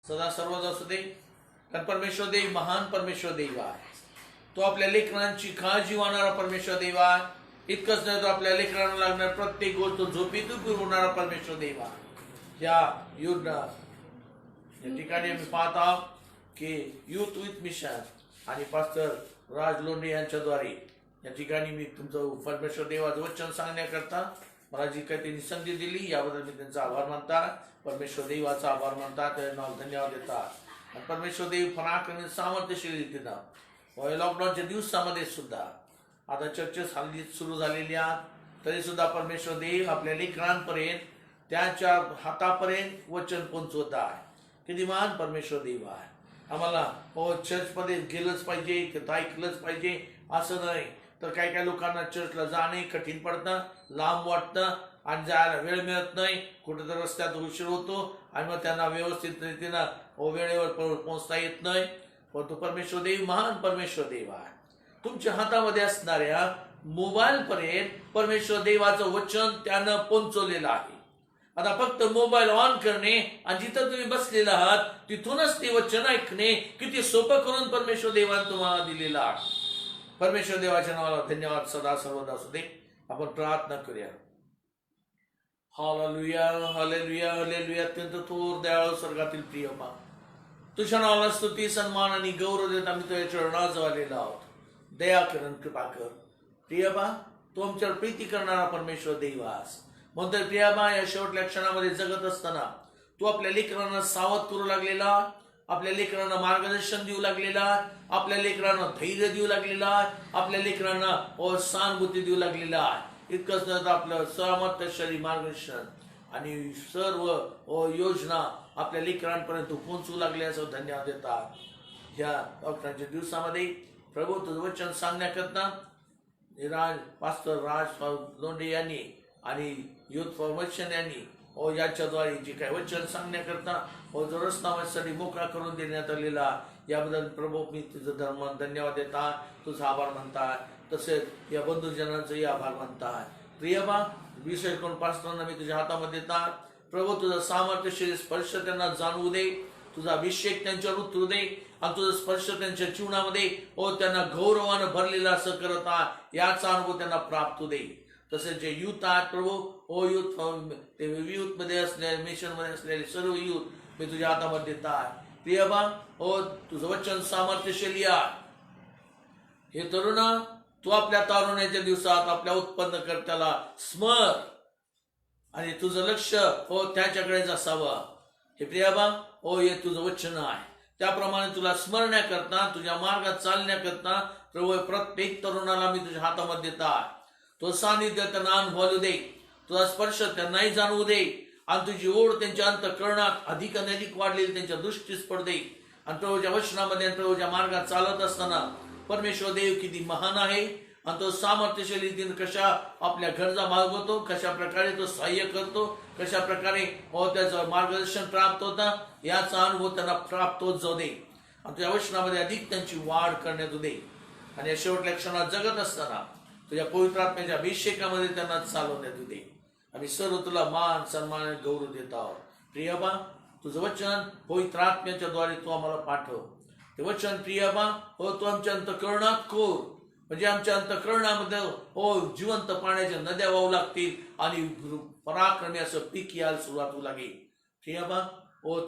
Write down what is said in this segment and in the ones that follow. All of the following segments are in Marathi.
सदा सर्वदा असू दे. कारण परमेश्वर देव महान परमेश्वर देव आहे. तो आपल्या लेकरांची काळजी वाहणारा परमेश्वर देव आहे. इतकंच नाही, तो आपल्या लेकरांना लागणार प्रत्येक गोष्ट झोपेतून पुरवणारा परमेश्वर देव आहे. या युद्ध या ठिकाणी आम्ही पाहत आहोत की युथ विथ मिशन आणि पास्टर राज लोंढे यांच्याद्वारे या ठिकाणी मी तुमचं परमेश्वर देवाचं वचन सांगण्याकरता मला जी काही त्यांनी संधी दिली याबद्दल मी त्यांचा आभार मानतात. परमेश्वर देवाचा आभार मानतात, त्यांना धन्यवाद देतात. आणि परमेश्वर देव पराक्रमी सामर्थ्यशील रीतीनं लॉकडाऊनच्या दिवसामध्ये सुद्धा आता चर्चेस हल्ली सुरू झालेल्या तरी सुद्धा परमेश्वर देव आपल्या लेकरांपर्यंत त्यांच्या हातापर्यंत वचन पोहोचवत आहे. किती महान परमेश्वर देव आहे. आम्हाला चर्चमध्ये गेलंच पाहिजे, तिथं ऐकलंच पाहिजे असं नाही. तर काही काही लोकांना चर्चला जाणे कठीण पडतं, लांब वाटतं आणि जायला वेळ मिळत नाही. कुठेतरी रस्त्यात उशीर होतो आणि मग त्यांना व्यवस्थित रीतीनं वेळेवर पोहोचता येत नाही. परंतु परमेश्वर देव महान परमेश्वर देव आहे. तुमच्या हातामध्ये असणाऱ्या मोबाईल पर्यंत परमेश्वर देवाचं वचन त्यानं पोहोचवलेलं आहे. आता फक्त मोबाईल ऑन करणे आणि जिथं तुम्ही बसलेला आहात तिथूनच ते वचन ऐकणे किती सोपं करून परमेश्वर देवाने तुम्हाला दिलेलं आहे. परमेश्वर देवाच्या नावाला धन्यवाद सदा सर्वदा असू दे. आपण प्रार्थना करूया. Hallelujah hallelujah hallelujah. अत्यंत थोर दयाळू स्वर्गातील प्रिय बा, तुझ्या नावाला स्तुती सन्मान आणि गौरव देत आम्ही तुझ्या चरणाजवळ आलेलो आहोत. दया कर, कृपा कर. प्रिय बा, तू आमच्यावर प्रीती करणारा परमेश्वर देव आहेस. म्हणतोय प्रिया बा, या शेवटल्या क्षणामध्ये जगत असताना तू आपल्या लेकरांना सावध करू लागलेला, आपल्या लेकरांना मार्गदर्शन देऊ लागलेला, आपल्या लेकरांना धैर्य देऊ लागलेला, आपल्या लेकरांना सहानुभूती देऊ लागलेला आहे. इतकंच नाही तर आपलं सामर्थ्यशाली मार्गदर्शन आणि सर्व योजना आपल्या लेकरांपर्यंत पोहोचू लागल्याचं धन्यवाद देतात. ह्या डॉक्टरांच्या दिवसामध्ये प्रभू तुझं वचन सांगण्याकरता पास्टर राज लोंढे यांनी आणि युथ फॉर वचन यांनी याच्याद्वारे जे काही वचन सांगण्याकरता जो रस्ता माझ्यासाठी मोकळा करून देण्यात आलेला याबद्दल प्रभू मी तुझं धन्यवाद देतात, तुझा आभार म्हणतात. तसेच या बंधुजनांचंही आभार म्हणतात. प्रिय बा, विशेष करून पास्टरांना मी तुझ्या हातामध्ये देतात. प्रभू तुझा सामर्थ्यशील स्पर्श त्यांना जाणवू दे, तुझा अभिषेक त्यांच्यावर उतरू दे आणि तुझा स्पर्श त्यांच्या जीवनामध्ये त्यांना गौरवानं भरलेला असं करत आहे याचा अनुभव त्यांना प्राप्त होऊ दे. तसेच जे युथ आहेत प्रभू युथ मध्ये असलेले, मिशन मध्ये असलेले सर्व युथ मी तुझ्या हातामध्ये देतात. प्रिय बा, तुझं वचन सामर्थ्यशाली आहे. हे तरुण, तू आपल्या तारुण्याच्या दिवसात आपल्या उत्पन्नकर्त्याला स्मर आणि तुझं लक्ष त्याच्याकडेच असावं. हे प्रिय बा, हे तुझं वचन आहे. त्याप्रमाणे तुला स्मरण्याकरता, तुझ्या मार्गात चालण्याकरता प्रभू प्रत्येक तरुणाला मी तुझ्या हातामध्ये देतात. तो सानिध्य त्यांना अनुभवू दे, तुझा स्पर्श त्यांनाही जाणवू दे आणि तुझी ओढ त्यांच्या अंतःकरणात अधिक वाढलेली त्यांच्या दृष्टीस पडू दे. आणि प्रभूच्या वचनामध्ये प्रभूच्या मार्गात चालत असताना परमेश्वर देव किती महान आहे आणि तो सामर्थ्यशाली कशा आपल्या गरजा मागवतो, कशा प्रकारे तो सहाय्य करतो, कशा प्रकारे त्याचं मार्गदर्शन प्राप्त होतं याचा अनुभव त्यांना प्राप्त होत जाऊ दे आणि तुझ्या वचनामध्ये अधिक त्यांची वाढ करण्यात येऊ दे. आणि या शेवटल्या क्षणात जगत असताना तुझ्या पवित्र आत्म्याच्या अभिषेकामध्ये त्यांना चालवण्यात येऊ दे. आम्ही सर्व तुला मान सन्मान गौरव देत आहोत. प्रिय बा, तुझं वचन पवित्र आत्म्याच्या द्वारे तू आम्हाला पाठव. ते वचन प्रिय बा, तू आमच्या अंतःकरणात कोर, म्हणजे आमच्या अंतःकरणामध्ये जिवंत पाण्याच्या नद्या वाहू लागतील आणि पराक्रमी असं पीक यायला सुरुवात होऊ लागेल. प्रिय बा,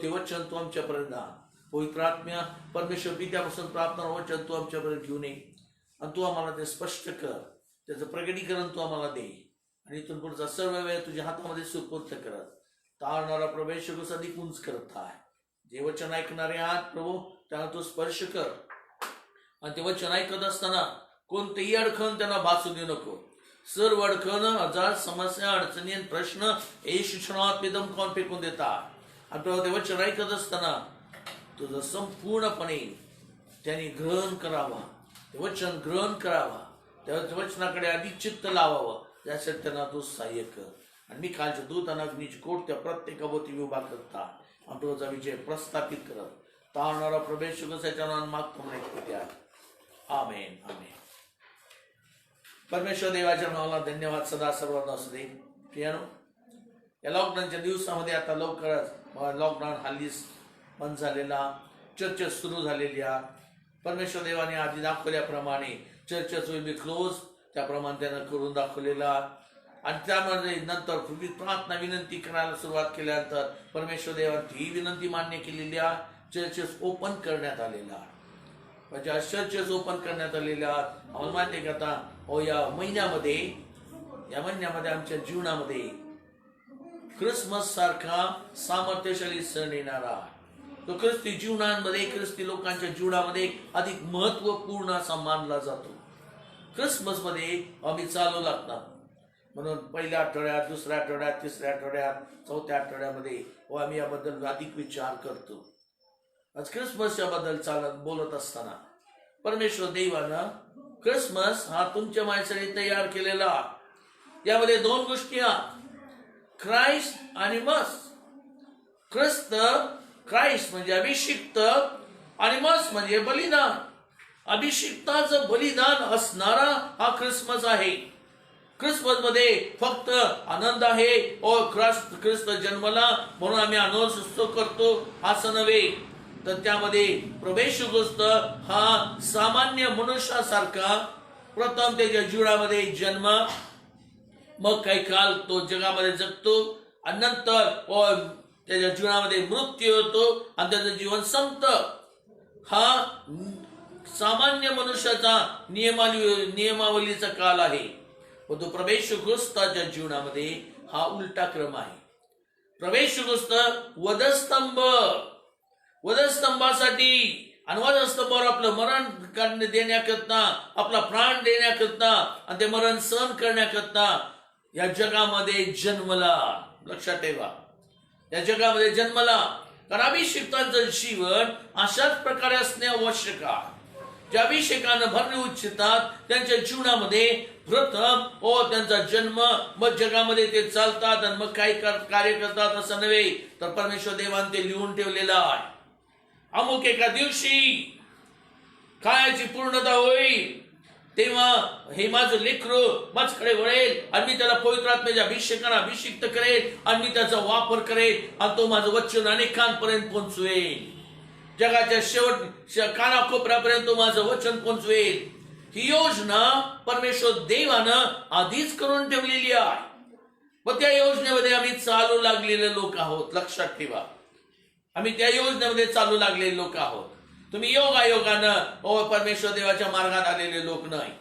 ते वचन तू आमच्यापर्यंत आण. पवित्र आत्म्या परमेश्वर पित्यापासून प्राप्त वचन तू आमच्यापर्यंत घेऊन ये आणि तू आम्हाला ते स्पष्ट कर, त्याचं प्रगटीकरण तू आम्हाला दे. आणि इथून पुढचा सर्व वेळ तुझ्या हातामध्ये सुपूर्त करत तारणारा प्रवेश अधिक उंच करत आहे. जे वचन ऐकणारे आहात प्रभू त्यांना तू स्पर्श कर आणि ते वचन ऐकत असताना कोणतेही अडखण त्यांना भासू देऊ नको. सर्व अडखण, आजार, समस्या, अडचणी आणि प्रश्न येशू नावात दमकावून फेकून देतात. आणि प्रभू ते वचन ऐकत असताना तुझं संपूर्णपणे त्यांनी ग्रहण करावा, ते वचन ग्रहण करावा, त्या वचनाकडे अधिक चित्त लावावं यासाठी त्यांना तू सहाय्य कर. आणि मी कालच्या दूतांना अग्नीची कोट त्या प्रत्येकाभोवती उभा करता आणि तुझा विजय प्रस्थापित करत तारणारा प्रवेश मागतो म्हणून आमेन आमेन. परमेश्वर देवाच्या नावाला धन्यवाद सदा सर्वांना असू दे. प्रियानो, या लॉकडाऊनच्या दिवसामध्ये आता लवकरच लॉकडाऊन हल्ली बंद झालेला, चर्च सुरू झालेल्या, परमेश्वर देवाने आधी दाखवल्याप्रमाणे चर्चेस विल बी क्लोज, त्याप्रमाणे त्यानं करून दाखवलेला. आणि त्यामध्ये नंतर प्रार्थना विनंती करायला सुरुवात केल्यानंतर परमेश्वर देवाने ही विनंती मान्य केलेल्या, चर्चेस ओपन करण्यात आलेला. म्हणजे चर्चेस ओपन करण्यात आलेल्या. आम्हाला माहिती आहे का आता या महिन्यामध्ये आमच्या जीवनामध्ये क्रिसमस सारखा सामर्थ्यशाली सण येणारा, तो ख्रिस्ती जीवनामध्ये, ख्रिस्ती लोकांच्या जीवनामध्ये अधिक महत्वपूर्ण असा मानला जातो. क्रिसमस मध्ये आम्ही चालू लागतात. म्हणून पहिल्या आठवड्यात, दुसऱ्या आठवड्यात, तिसऱ्या आठवड्यात, चौथ्या आठवड्यामध्ये आम्ही याबद्दल अधिक विचार करतो. आज क्रिसमसच्या बद्दल बोलत असताना परमेश्वर देवानं क्रिसमस हा तुमच्या माझ्यासाठी तयार केलेला. यामध्ये दोन गोष्टी आहेत, ख्राइस्ट आणि मस. ख्राइस्ट म्हणजे अभिषिक्त आणि मस म्हणजे बलिदान. अभिषिक्ताचं बलिदान असणारा हा क्रिसमस आहे. क्रिसमस मध्ये फक्त आनंद आहे, ख्रिस्त जन्मला म्हणून आम्ही आनंद करतो असं नव्हे, तर त्यामध्ये प्रभू येशू ख्रिस्त हा सामान्य मनुष्यासारखा प्रथम त्याच्या जीवनामध्ये जन्म, मग काही काळ तो जगामध्ये जगतो आणि नंतर त्याच्या जीवनामध्ये मृत्यू होतो आणि त्याचं जीवन संपतं. हा सामान्य मनुष्याचा नियमावलीचा काल आहे. तो प्रभू येशू ख्रिस्ताच्या जीवनामध्ये हा उलटा क्रम आहे. प्रभू येशू ख्रिस्त वधस्तंभासाठी आणि वधस्तंभावर आपलं मरण देण्याकरता, आपला प्राण देण्याकरता आणि ते मरण सहन करण्याकरता या जगामध्ये जन्मला. लक्षात ठेवा, या जगामध्ये जन्मला. कारण अभिषेकांचं जीवन अशाच प्रकारे असणे आवश्यक आहे. ज्या अभिषेकानं भरणे इच्छितात त्यांच्या जीवनामध्ये प्रथम त्यांचा जन्म, मग जगामध्ये ते चालतात आणि मग काही कार्य करतात असं नव्हे, तर परमेश्वर देवाने ते लिहून ठेवलेलं आहे. अमुक एका दिवशी काळाची पूर्णता होईल, तेव्हा हे माझं लेकरू माझ्याकडे वळेल आणि मी त्याला पवित्र आत्म्याच्या अभिषेकाने अभिषिक्त करेल आणि मी त्याचा वापर करेल आणि तो माझं वचन अनेकांपर्यंत पोहोचवेल. जगाच्या कानाकोपऱ्यापर्यंत तो माझं वचन पोहोचवेल. ही योजना परमेश्वर देवानं आधीच करून ठेवलेली आहे. मग त्या योजनेमध्ये आम्ही चालू लागलेले लोक आहोत. लक्षात ठेवा, आम्ही त्या योजनेमध्ये चालू लागलेले लोक आहोत. तुम्ही योगायोगानं परमेश्वर देवाच्या मार्गात आलेले लोक नाही.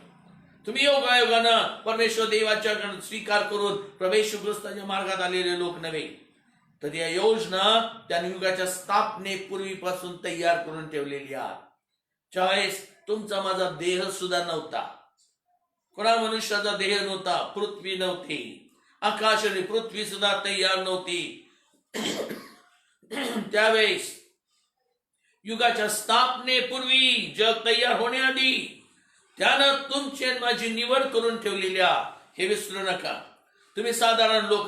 तुम्ही योगायोगानं परमेश्वर देवाच्या स्वीकार करून प्रभू येशू ख्रिस्ताच्या मार्गात आलेले लोक नव्हे, तर या योजना त्या युगाच्या स्थापनेपूर्वीपासून तयार करून ठेवलेली आहे. चाळीस तुमचा माझा देह सुद्धा नव्हता, कोणा मनुष्याचा देह नव्हता, पृथ्वी नव्हती, आकाश आणि पृथ्वी सुद्धा तयार नव्हती. त्यावेळेस युगाच्या स्थापनेपूर्वी, जग तयार होण्याआधी त्यानं तुमची आणि माझी निवड करून ठेवलेली आहे. हे विसरू नका. तुम्ही साधारण लोक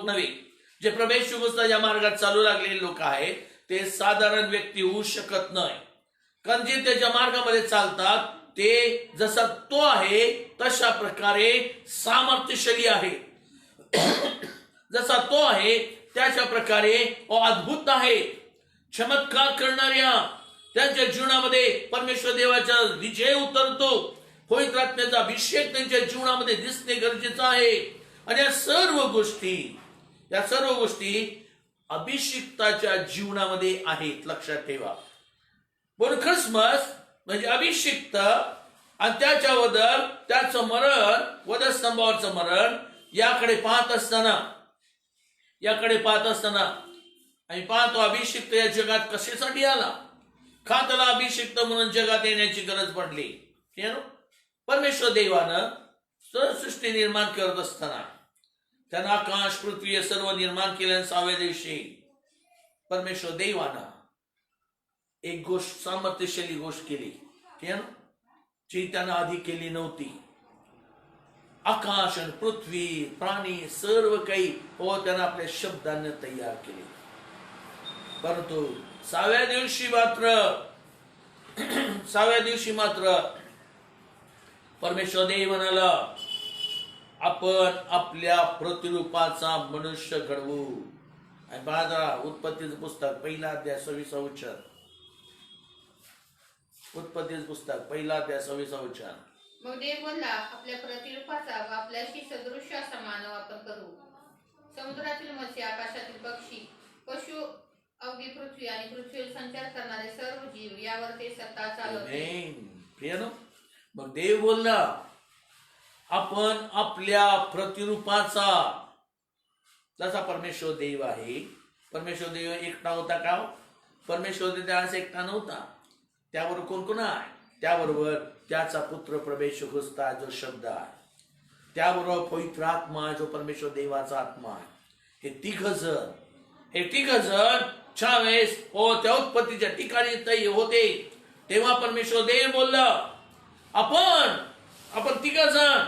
नव्हे. जे प्रभू येशू ख्रिस्ताच्या मार्गात चालू लागलेले लोक आहेत ते साधारण व्यक्ती होऊ शकत नाही. कारण जे त्याच्या मार्गामध्ये चालतात ते जसा तो आहे तशा प्रकारे सामर्थ्यशाली आहे. जसा तो आहे त्याच्या प्रकारे अद्भुत आहे. चमत्कार करणाऱ्या त्यांच्या जीवनामध्ये परमेश्वर देवाचा विजय उतरतो. पवित्र आत्म्याचा अभिषेक त्यांच्या जीवनामध्ये दिसणे गरजेचं आहे. आणि या सर्व गोष्टी अभिषिक्ताच्या जीवनामध्ये आहेत. लक्षात ठेवा. म्हणून ख्रिसमस म्हणजे अभिषिक्त आणि त्याच्याबद्दल त्याचं मरण, वधस्तंभावरचं मरण याकडे पाहत असताना आम्ही पाहतो अभिषिक्त या जगात कशासाठी आला. का त्याला अभिषिक्त म्हणून जगात येण्याची गरज पडली. परमेश्वर देवानं सृष्टी निर्माण करत असताना त्यानं आकाश पृथ्वी सर्व निर्माण केल्या. 6व्या दिवशी परमेश्वर देवानं एक गोष्ट, सामर्थ्यशाली गोष्ट केली जी त्यानं आधी केली नव्हती. आकाश आणि पृथ्वी, प्राणी, सर्व काही त्यानं आपल्या शब्दाने तयार केले. परंतु 6व्या दिवशी मात्र परमेश्वर देव म्हणाला, आपण आपल्या प्रतिरूपाचा मनुष्य घडवू. आणि बाजरा उत्पत्तीचं पुस्तक पहिला अध्याय 26 वचन. उत्पत्तीचं पुस्तक पहिला अध्याय 26 वचन. मग देव बोलला, आपल्या प्रतिरूपाचा व आपल्याशी सदृश्य असा मानव आपण करू. समुद्रातील मत्स्य, आकाशातील पक्षी, पशु, अवघी पृथ्वी आणि पृथ्वीवर संचार करणारे सर्व जीव, यावर ते सत्ता चालवते. प्रियनो, मग देव बोलला आपण आपल्या प्रतिरूपाचा, जसा परमेश्वर देव आहे. परमेश्वर देव एकटा होता का? परमेश्वर देव त्यास एकटा नव्हता. त्याबरोबर कोण कोण आहे? त्याबरोबर त्याचा पुत्र प्रभू ख्रिस्त जो शब्द आहे, त्याबरोबर पवित्र आत्मा जो परमेश्वर देवाचा आत्मा आहे. हे तिघ जण ज्यावेळेस त्या उत्पत्तीच्या ठिकाणी ते होते, तेव्हा परमेश्वर देव बोलला आपण तिघ जण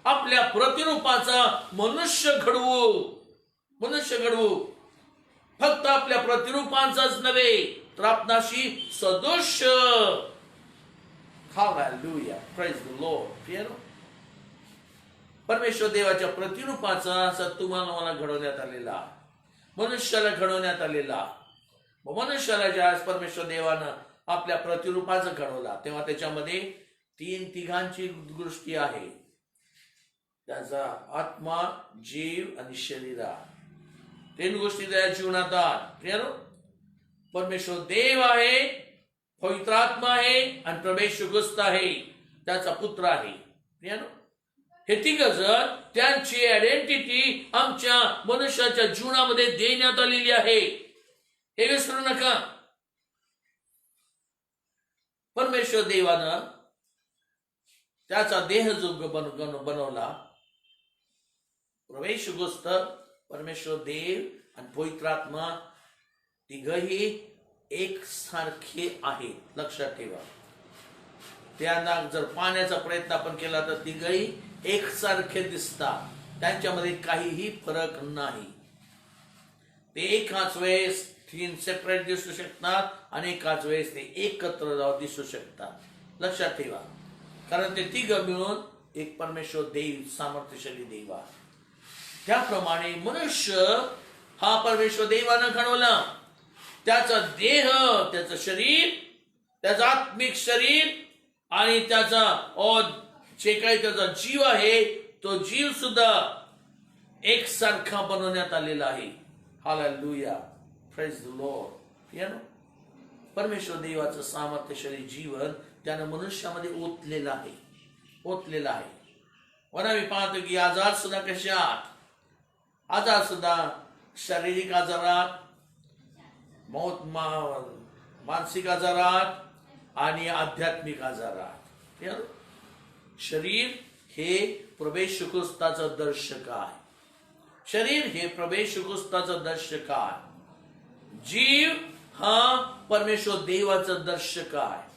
आपल्या प्रतिरूपाचा मनुष्य घडवू. फक्त आपल्या प्रतिरूपांचाच नव्हे, तर आपणाशी सदृश्य. Hallelujah, praise the Lord. परमेश्वर देवाच्या प्रतिरूपाचा असं तुम्हाला मला घडवण्यात आलेला, मनुष्याला घडवण्यात आलेला. मनुष्याला ज्यावेळेस परमेश्वर देवानं आपल्या प्रतिरूपाचं घडवला, तेव्हा त्याच्यामध्ये तिघांची गोष्टी आहे. त्याचा आत्मा, जीव आणि शरीर. 3 गोष्टी त्या जीवनात आहेत. परमेश्वर देव आहे, पवित्र आत्मा आहे आणि प्रभू ख्रिस्त आहे, त्याचा पुत्र आहे. हे तिघ जण त्यांची आयडेंटिटी आमच्या मनुष्याच्या जीवनामध्ये देण्यात आलेली आहे. हे विसरू नका. परमेश्वर देवानं त्याचा देह जो बनवला, प्रभू ख्रिस्त, परमेश्वर देव आणि पवित्र आत्मा तिघही एकसारखे आहेत. लक्षात ठेवा. त्यांना जर पाहण्याचा प्रयत्न आपण केला तर तिघही एकसारखे दिसतात. त्यांच्यामध्ये काहीही फरक नाही. ते एकाच वेळेस 3 सेपरेट दिसू शकतात आणि एकाच वेळेस ते एकत्र जाऊन दिसू शकतात. लक्षात ठेवा. कारण ते तिघ मिळून एक परमेश्वर देव, सामर्थ्यशाली देव आहे. त्याप्रमाणे मनुष्य हा परमेश्वर देवानं घडवला. त्याचा देह, त्याचं शरीर, त्याचं आत्मिक शरीर आणि त्याचा जे काही त्याचा जीव आहे, तो जीव सुद्धा एकसारखा बनवण्यात आलेला आहे. Hallelujah, praise the Lord. परमेश्वर देवाचं सामर्थ्यशाली जीवन त्यानं मनुष्यामध्ये ओतलेलं आहे. म्हणून मी पाहतो की आजार सुद्धा कशात? आजार सुद्धा शारीरिक आजारात, मानसिक आजारात आणि आध्यात्मिक आजारात. शरीर हे प्रभू ख्रिस्ताचं दर्शक आहे. शरीर हे प्रभू ख्रिस्ताचं दर्शक आहे. जीव हा परमेश्वर देवाचं दर्शक आहे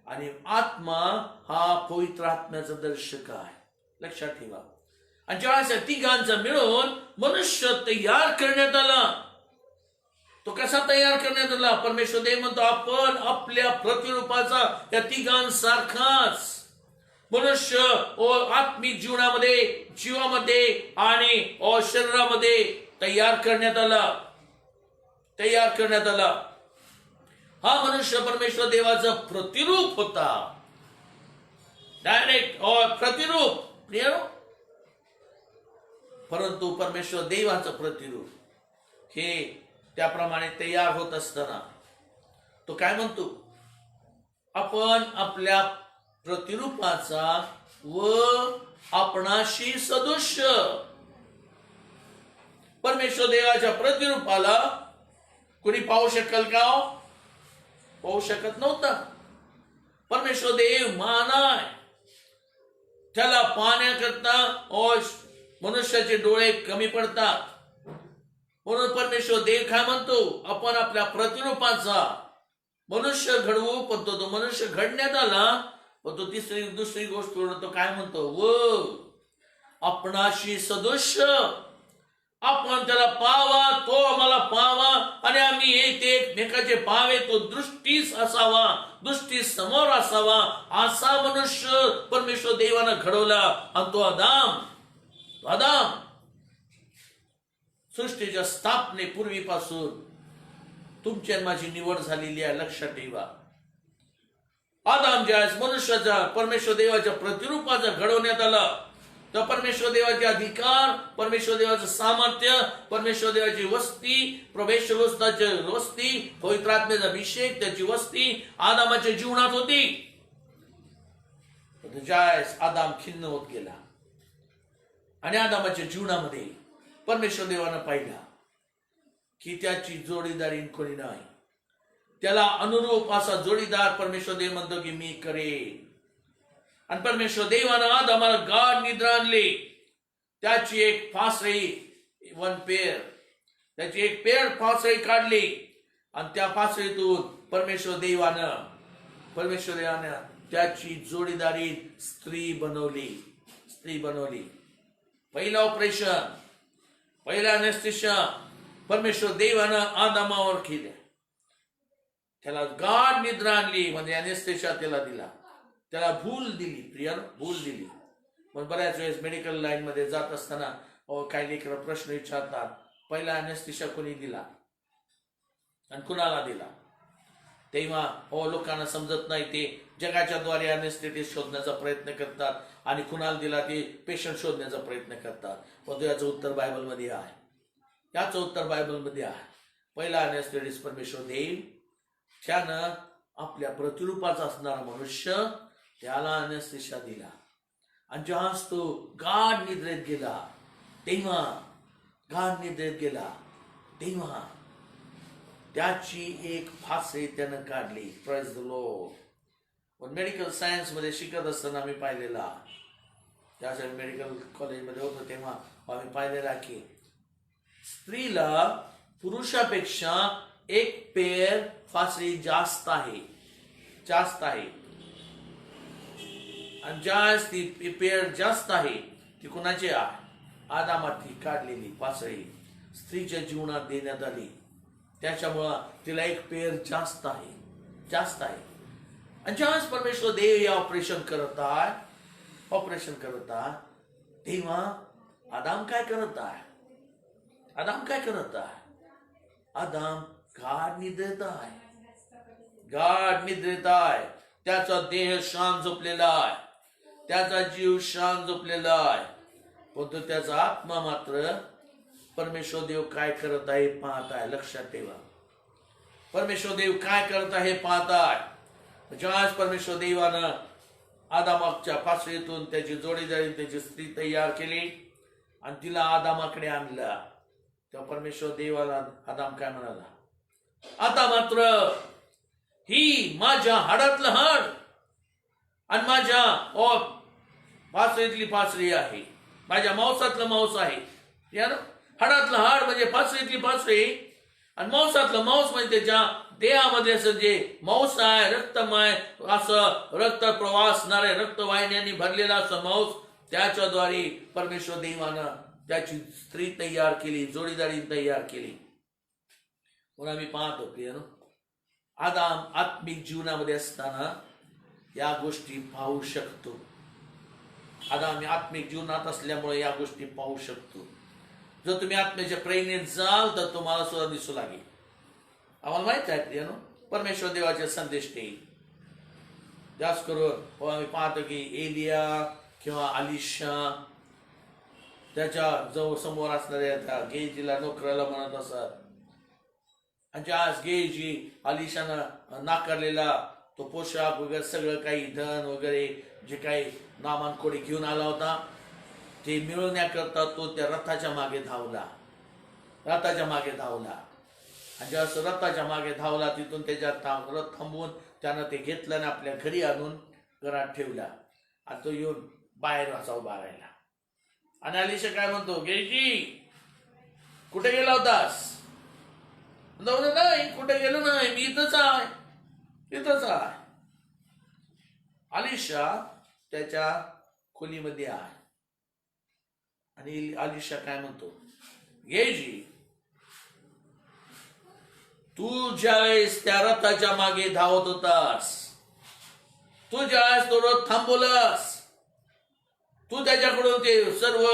आणि आत्मा हा पवित्र आत्म्याचं दर्शक आहे. लक्षात ठेवा. आणि ज्यावेळेस तिघांचा मिळून मनुष्य तयार करण्यात आला. तो कसा तयार करण्यात आला? परमेश्वर देव म्हणतो आपण आपल्या प्रतिरूपाचा या तिघांसारखाच मनुष्य आत्मिक जीवामध्ये आणि शरीरामध्ये तयार करण्यात आला. हा मनुष्य परमेश्वर देवाचा प्रतिरूप होता. डायरेक्ट प्रतिरूप. परंतु परमेश्वर देवाचं प्रतिरूप हे त्याप्रमाणे तयार होत असताना तो काय म्हणतो? आपण आपल्या प्रतिरूपाचा व आपणाशी सदृश्य. परमेश्वर देवाच्या प्रतिरूपाला कोणी पाहू शकेल का? पाहू शकत नव्हता. परमेश्वर देव महान आहे. त्याला पाहण्याकरता मनुष्याचे डोळे कमी पडतात. म्हणून परमेश्वर देव काय म्हणतो? आपण आपल्या प्रतिरूपाचा मनुष्य घडवू. पण तो मनुष्य घडण्यात आला, पण तो दुसरी गोष्ट तो काय म्हणतो? व आपणाशी सदृश्य. आपण त्याला पाहावा, तो आम्हाला पाहावा आणि आम्ही एकमेकाचे पाहावे. तो दृष्टीस असावा, दृष्टी समोर असावा, असा मनुष्य परमेश्वर देवानं घडवला. आणि तो आदाम सृष्टीच्या स्थापनेपूर्वीपासून तुमची आणि माझी निवड झालेली आहे. लक्षात ठेवा. आदाम ज्यावेळेस मनुष्याच्या परमेश्वर देवाच्या प्रतिरूपाचा घडवण्यात आला, तर परमेश्वर देवाचे अधिकार, परमेश्वर देवाचं सामर्थ्य, परमेश्वर देवाची वस्ती, प्रवेशवस्ताची वस्ती, पवित्र आत्म्याचा अभिषेक, त्याची वस्ती आदामाच्या जीवनात होती. ज्यावेळेस आदाम खिन्न होत गेला आणि आदामाच्या जीवनामध्ये परमेश्वर देवानं पाहिला की त्याची जोडीदारी कोणी नाही, त्याला अनुरूप असा जोडीदार परमेश्वर देव म्हणतो की मी करेन. आणि परमेश्वर देवानं आदामाला गाढ निद्रा आणली. त्याची एक फासळी, त्याची एक पेड फासळी काढली आणि त्या फासळीतून परमेश्वर देवानं त्याची जोडीदारी स्त्री बनवली. पहिलं ऑपरेशन, पहिला अनेस्थेशिया परमेश्वर देवानं आदामावर केलं. त्याला गाढ निद्रा आणली, म्हणजे अनेस्थेशिया त्याला दिला, त्याला भूल दिली. पण बऱ्याच वेळेस मेडिकल लाईन मध्ये जात असताना काही लेकर प्रश्न विचारतात, पहिला अनेस्थेशिया कोणी दिला आणि कुणाला दिला. तेव्हा लोकांना समजत नाही. ते जगाच्या द्वारे अनेस्थेटिस्ट शोधण्याचा प्रयत्न करतात आणि कुणाला दिला ते पेशंट शोधण्याचा प्रयत्न करतात. पण याचं उत्तर बायबलमध्ये आहे. पहिला अनेस्थेटिस्ट परमेश्वर देव, त्यानं आपल्या प्रतिरूपाचा असणारा मनुष्य त्याला अनेस्थेशिया दिला. आणि जेव्हा तो गाढ निद्रेत गेला तेव्हा त्याची एक फासळी त्यानं काढली. Praise the Lord. पण मेडिकल सायन्स मध्ये शिकत असताना मी पाहिलेला, त्यासाठी मेडिकल कॉलेजमध्ये होतो तेव्हा आम्ही पाहिलेला की स्त्रीला पुरुषापेक्षा एक पेर फासळी जास्त आहे. आणि ज्यावेळेस ती पेर जास्त आहे ती कुणाची आहे? आदामाची काढलेली फासळी स्त्रीच्या जीवनात देण्यात आली. त्याच्यामुळं तिला एक पेर जास्त आहे. आणि ज्यावेळेस परमेश्वर देव या ऑपरेशन करत आहे तेव्हा आदाम काय करत आहे? आदाम गाढ निद्रेत आहे. त्याचा देह शांत झोपलेला आहे, त्याचा जीव शांत झोपलेला आहे, परंतु त्याचा आत्मा मात्र परमेश्वर देव काय करत आहे पाहत आहे. लक्षात ठेवा. परमेश्वर देव काय करत आहे पाहत आहे. ज्यावेळेस परमेश्वर देवानं आदामाच्या फासळीतून त्याची जोडीदारी, त्याची स्त्री तयार केली आणि तिला आदामाकडे आणला, तेव्हा परमेश्वर देवाला आदाम काय म्हणाला? आता मात्र ही माझ्या हाडातलं हाड आणि माझ्या फासळीतली फासळी आहे, माझ्या मांसातलं मांस आहे. हाडातलं हाड म्हणजे फासळीतली फासळी आणि मांसातलं मांस म्हणजे त्याच्या देहामध्ये असं जे मांस आहे, रक्तमय असं रक्त प्रवासणारे रक्तवाहिन्यांनी भरलेला असं मांस, त्याच्याद्वारे परमेश्वर देवानं त्याची स्त्री तयार केली, जोडीदारी तयार केली. म्हणून आम्ही पाहतो प्रियनो, आदाम आत्मिक जीवनामध्ये असताना या गोष्टी पाहू शकतो. आदाम आत्मिक जीवनात असल्यामुळे या गोष्टी पाहू शकतो. जर तुम्ही आत्म्याच्या प्रेरणेत जाल तर तुम्हाला सुद्धा दिसू लागेल. आम्हाला माहित आहे प्रियनो, परमेश्वर देवाचे संदेश देईल. जास्त करून आम्ही पाहतो की एलिया किंवा अलिशा त्याच्या जवळ समोर असणाऱ्या गेजीला नोकराला म्हणत असत. आणि आज गेजी अलिशानं नाकारलेला तो पोशाख वगैरे सगळं काही धन वगैरे जे काही नामानकोडी घेऊन आला होता ते मिळवण्याकरता तो त्या रथाच्या मागे धावला. आणि जेव्हा रथाच्या मागे धावला, तिथून त्याच्या रथ थांबवून त्यानं ते घेतलं आणि आपल्या घरी आणून घरात ठेवला. आणि तो येऊन बाहेर असा उभा राहिला. आणि अलिशा काय म्हणतो, गेजी कुठे गेला होतास? नाही, कुठे गेलो नाही, मी इथंच आहे. अलिशा त्याच्या खोलीमध्ये आहे. आणि अलिशा काय म्हणतो, गेजी तू ज्यावेळेस त्या रथाच्या मागे धावत होतास, तू ज्यावेळेस तो रथ थांबवलास, तू त्याच्याकडून ते सर्व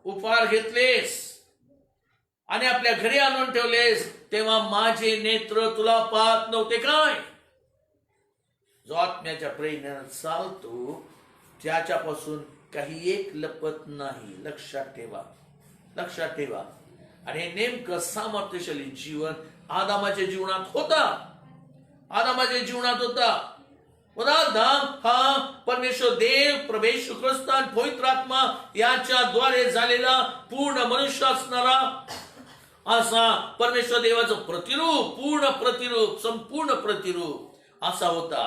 उपहार घेतलेस आणि आपल्या घरी आणून ठेवलेस, तेव्हा माझे नेत्र तुला पाहत नव्हते काय? जो आत्म्याच्या प्रेरणाने चालतो त्याच्यापासून काही एक लपत नाही. लक्षात ठेवा, लक्षात ठेवा. आणि हे नेमकं सामर्थ्यशाली जीवन आदामाच्या जीवनात होता. आदामाच्या जीवनात होता. आदाम हा परमेश्वर देव, प्रभू ख्रिस्त आणि पवित्र आत्मा याच्या द्वारे झालेला पूर्ण मनुष्य असणारा असा परमेश्वर देवाचं प्रतिरूप, पूर्ण प्रतिरूप, संपूर्ण प्रतिरूप असा होता.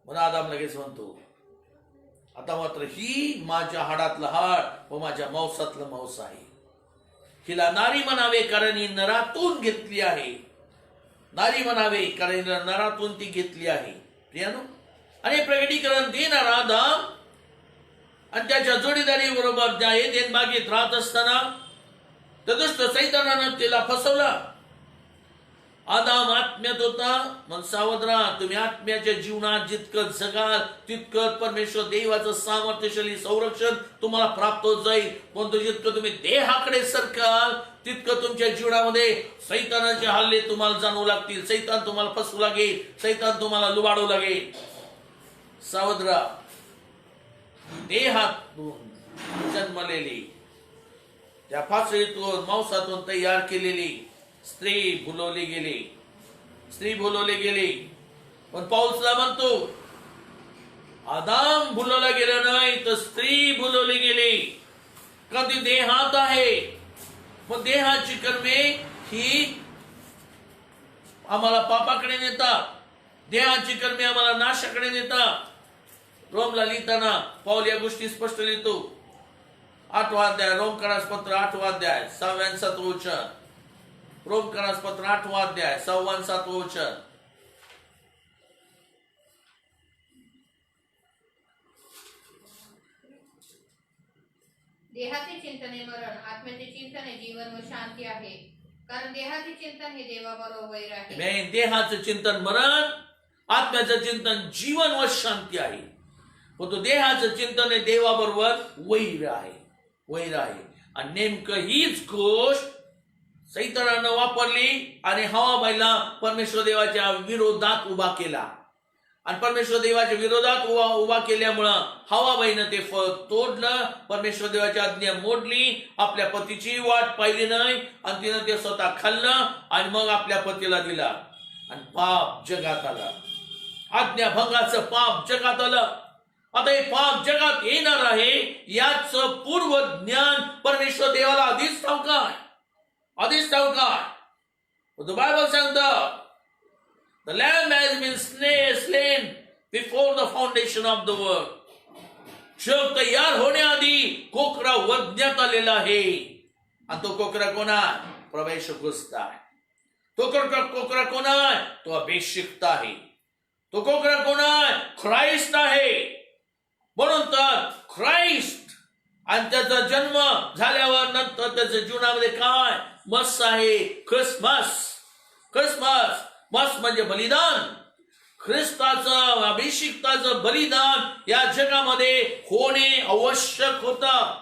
म्हणून आदाम लगेच म्हणतो, आता मात्र ही माझ्या हाडातलं हाड व माझ्या मांसातलं मांस आहे. हिला नारी म्हणावे कारण ही नरातून घेतली आहे. नारी म्हणावे कारण हिला नरातून ती घेतली आहे. प्रियानो, आणि प्रगटीकरण देणारा आदाम आणि त्याच्या जोडीदारी बरोबर त्या एदेन बागेत राहत असताना तर दुष्ट सैतानानं तिला फसवला. आदाम आत्म्यात होता. मग सावध राहा. तुम्ही आत्म्याच्या जीवनात जितकं जगाल तितकं परमेश्वर देवाचं सामर्थ्यशाली संरक्षण तुम्हाला प्राप्त होत जाईल. पण जितकं तुम्ही देहाकडे सरकाल तितकं तुमच्या जीवनामध्ये सैतानाचे हल्ले तुम्हाला जाणवू लागतील. सैतान तुम्हाला फसवू लागेल. सैतान तुम्हाला लुबाडू लागेल. सावध राहा. देहातून जन्मलेली, त्या फासळीतून मांसातून तयार केलेली स्त्री भुलवली गेली. स्त्री भुलवली गेली. पण पाऊसला म्हणतो आदाम भुलवला गेला नाही तर स्त्री भुलवली गेली. कारण ती देहात आहे. मग देहाची कर्मे ही आम्हाला पापाकडे नेतात. देहाची कर्मे आम्हाला नाशाकडे नेतात. रोमला लिहिताना पाऊल या गोष्टी स्पष्ट लिहितो. 8वा अध्याय, रोमकरास पत्र 8वा अध्याय 6 आणि 7 वचन. रोमकरास पत्र 8वा अध्याय 6 आणि 7 वचन. देहाचे चिंतन हे मरण, आत्म्याचे चिंतन हे जीवन व शांती आहे. कारण देहाचे चिंतन हे देवाबरोबर वैर आहे. देहाचं चिंतन मरण, आत्म्याचं चिंतन जीवन व शांती आहे. पण तो देहाचं चिंतन हे देवाबरोबर वैर आहे. वैर आहे. आणि नेमकं हीच गोष्ट सैतानानं वापरली आणि हवाबाईला परमेश्वर देवाच्या विरोधात उभा केला. आणि परमेश्वर देवाच्या विरोधात उभा केल्यामुळं हवाबाईनं ते फळ तोडलं. परमेश्वर देवाची आज्ञा मोडली. आपल्या पतीची वाट पाहिली नाही आणि तिनं ते स्वतः खाल्लं आणि मग आपल्या पतीला दिला. आणि पाप जगात आला. आज्ञाभंगाचं पाप जगात आलं. आता हे पाप जगात येणार आहे याच पूर्व ज्ञान परमेश्वर देवाला आधीच ठाऊक आहे. आधीच ठाऊक आहे. द बायबल सांगतं the lamb has been slain before the foundation of the world. जग तयार होण्याआधी कोकरा वधण्यात आलेला आहे. आणि तो कोकरा कोण आहे? प्रभू येशू ख्रिस्त आहे. तो कोकरा कोण आहे? तो अभिषिक्त आहे. तो कोकरा कोण आहे? ख्राइस्ट आहे. म्हणून तर ख्राइस्ट आणि त्याचा जन्म झाल्यावर नंतर त्याच्या जीवनामध्ये काय मस आहे? ख्रिसमस. ख्रिसमस मस म्हणजे बलिदान. ख्रिस्ताचं अभिषिक्ताचं बलिदान या जगामध्ये होणे आवश्यक होतं.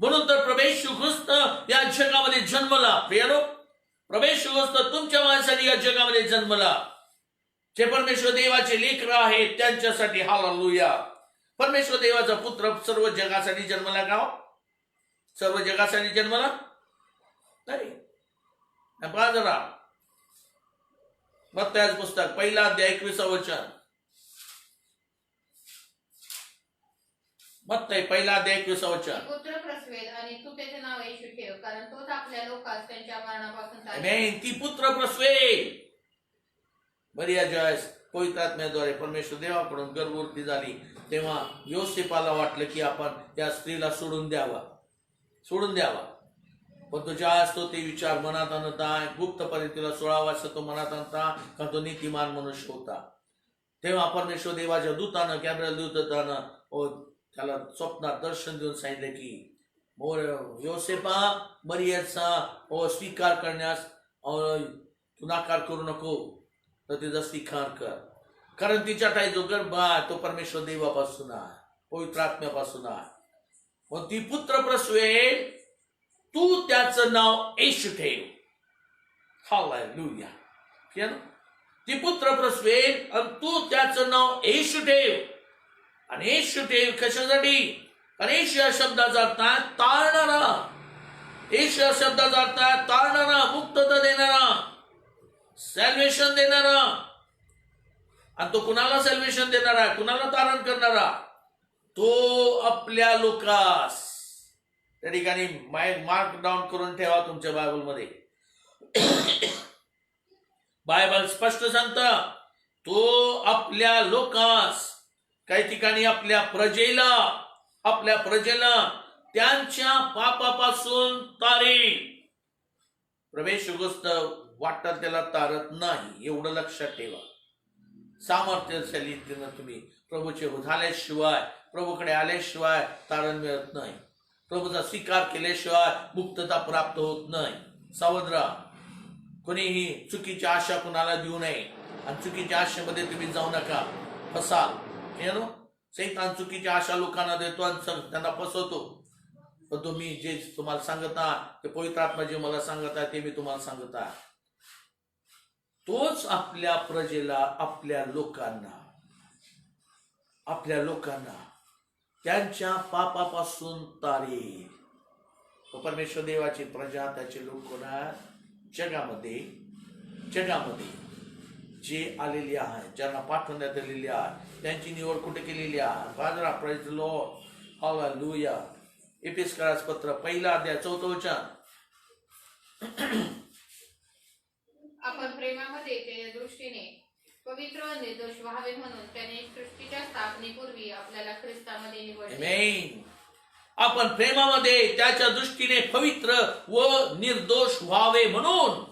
म्हणून तर प्रभू येशू ख्रिस्त या जगामध्ये जन्मला. प्रियानो, प्रभू येशू ख्रिस्त तुमच्या माणसाने या जगामध्ये जन्मला. जे परमेश्वर देवाचे लेकरं आहेत त्यांच्यासाठी हालेलुया. परमेश्वर देवाचा पुत्र सर्व जगासाठी जन्मला का? सर्व जगासाठी जन्मला नाही. पहा जरा मत्तयाचं पुस्तक 1 अध्याय 21 वचन. मत्तय 1 अध्याय 21 वचन. पुत्र प्रसवेल आणि तू त्याचे नाव येशू ठेव, कारण तोच आपल्या लोकांस त्यांच्या मरणापासून तारेल. ती पुत्र प्रसवेल. बरी ज्यावेळेस पवित्र आत्म्याद्वारे परमेश्वर देवाकडून गर्भवती झाली तेव्हा योसेफाला वाटलं की आपण त्या स्त्रीला सोडून द्यावा. पण तो ज्यावेळेस तो ते विचार मनात आणता, गुप्तपणे तिला 16 वर्ष तो मनात आणता, कारण तो नीतिमान मनुष्य होता. तेव्हा परमेश्वर देवाच्या दूतानं, गॅब्रिएल दूतानं त्याला स्वप्नात दर्शन देऊन सांगितलं की योसेफा मरियमचा स्वीकार करण्यास तू नाकार करू नको, तर तिचा स्वीकार कर. कारण तिच्या ठाई जो गर्भ आहे तो परमेश्वर देवापासून आहे, पवित्र आत्म्यापासून आहे. मग ती पुत्र प्रसवेल तू त्याचं नाव येशू ठेव. हालेलुया. केलं? ती पुत्र प्रसवेल आणि तू त्याचं नाव येशू ठेव. आणि येशू ठेव कशासाठी? कारण येशू या शब्दाचा अर्थ आहे तारणारा. येशू या शब्दाचा अर्थ आहे तारणारा, मुक्तता देणारा, सॅल्वेशन देणारा. आणि तो कुणाला सॅल्वेशन देणारा, कुणाला तारण करणारा? तो आपल्या लोकास. त्या ठिकाणी मार्क डाऊन करून ठेवा तुमच्या बायबलमध्ये. बायबल स्पष्ट सांगता तो आपल्या लोकास, काही ठिकाणी आपल्या प्रजेला त्यांच्या पापापासून तारेल. प्रवेश गोष्ट वाटत त्याला तारत नाही, एवढं लक्षात ठेवा. सामर्थ्यशाली तुम्ही प्रभूचे झाल्याशिवाय, प्रभूकडे आल्याशिवाय तारण मिळत नाही. प्रभूचा स्वीकार केल्याशिवाय मुक्तता प्राप्त होत नाही. सावध राहा. कोणीही चुकीची आशा कुणाला देऊ नये आणि चुकीच्या आशेमध्ये तुम्ही जाऊ नका, फसाल. सैतान चुकीची आशा लोकांना देतो आणि त्यांना फसवतो. पण तुम्ही जे तुम्हाला सांगत आहात ते पवित्र आत्मा जे मला सांगत आहे ते मी तुम्हाला सांगत आहे. तोच आपल्या प्रजेला, आपल्या लोकांना त्यांच्या पापापासून तारेल. परमेश्वर देवाची प्रजा, त्याचे लोक कोणा जगामध्ये जे आलेले आहेत, ज्यांना पाठवण्यात आलेले आहे, त्यांची निवड कुठे केलेली आहे? बाजरा. Praise the Lord. हालेलुया. एफेसकरास पत्र 1 अध्याय 4 वचन. आपण प्रेमामध्ये त्याच्या दृष्टीने पवित्र व निर्दोष व्हावे म्हणून त्याने सृष्टीच्या स्थापनेपूर्वी आपल्याला ख्रिस्तामध्ये निवडले. आमेन. आपण प्रेमामध्ये त्याच्या दृष्टीने पवित्र व निर्दोष व्हावे म्हणून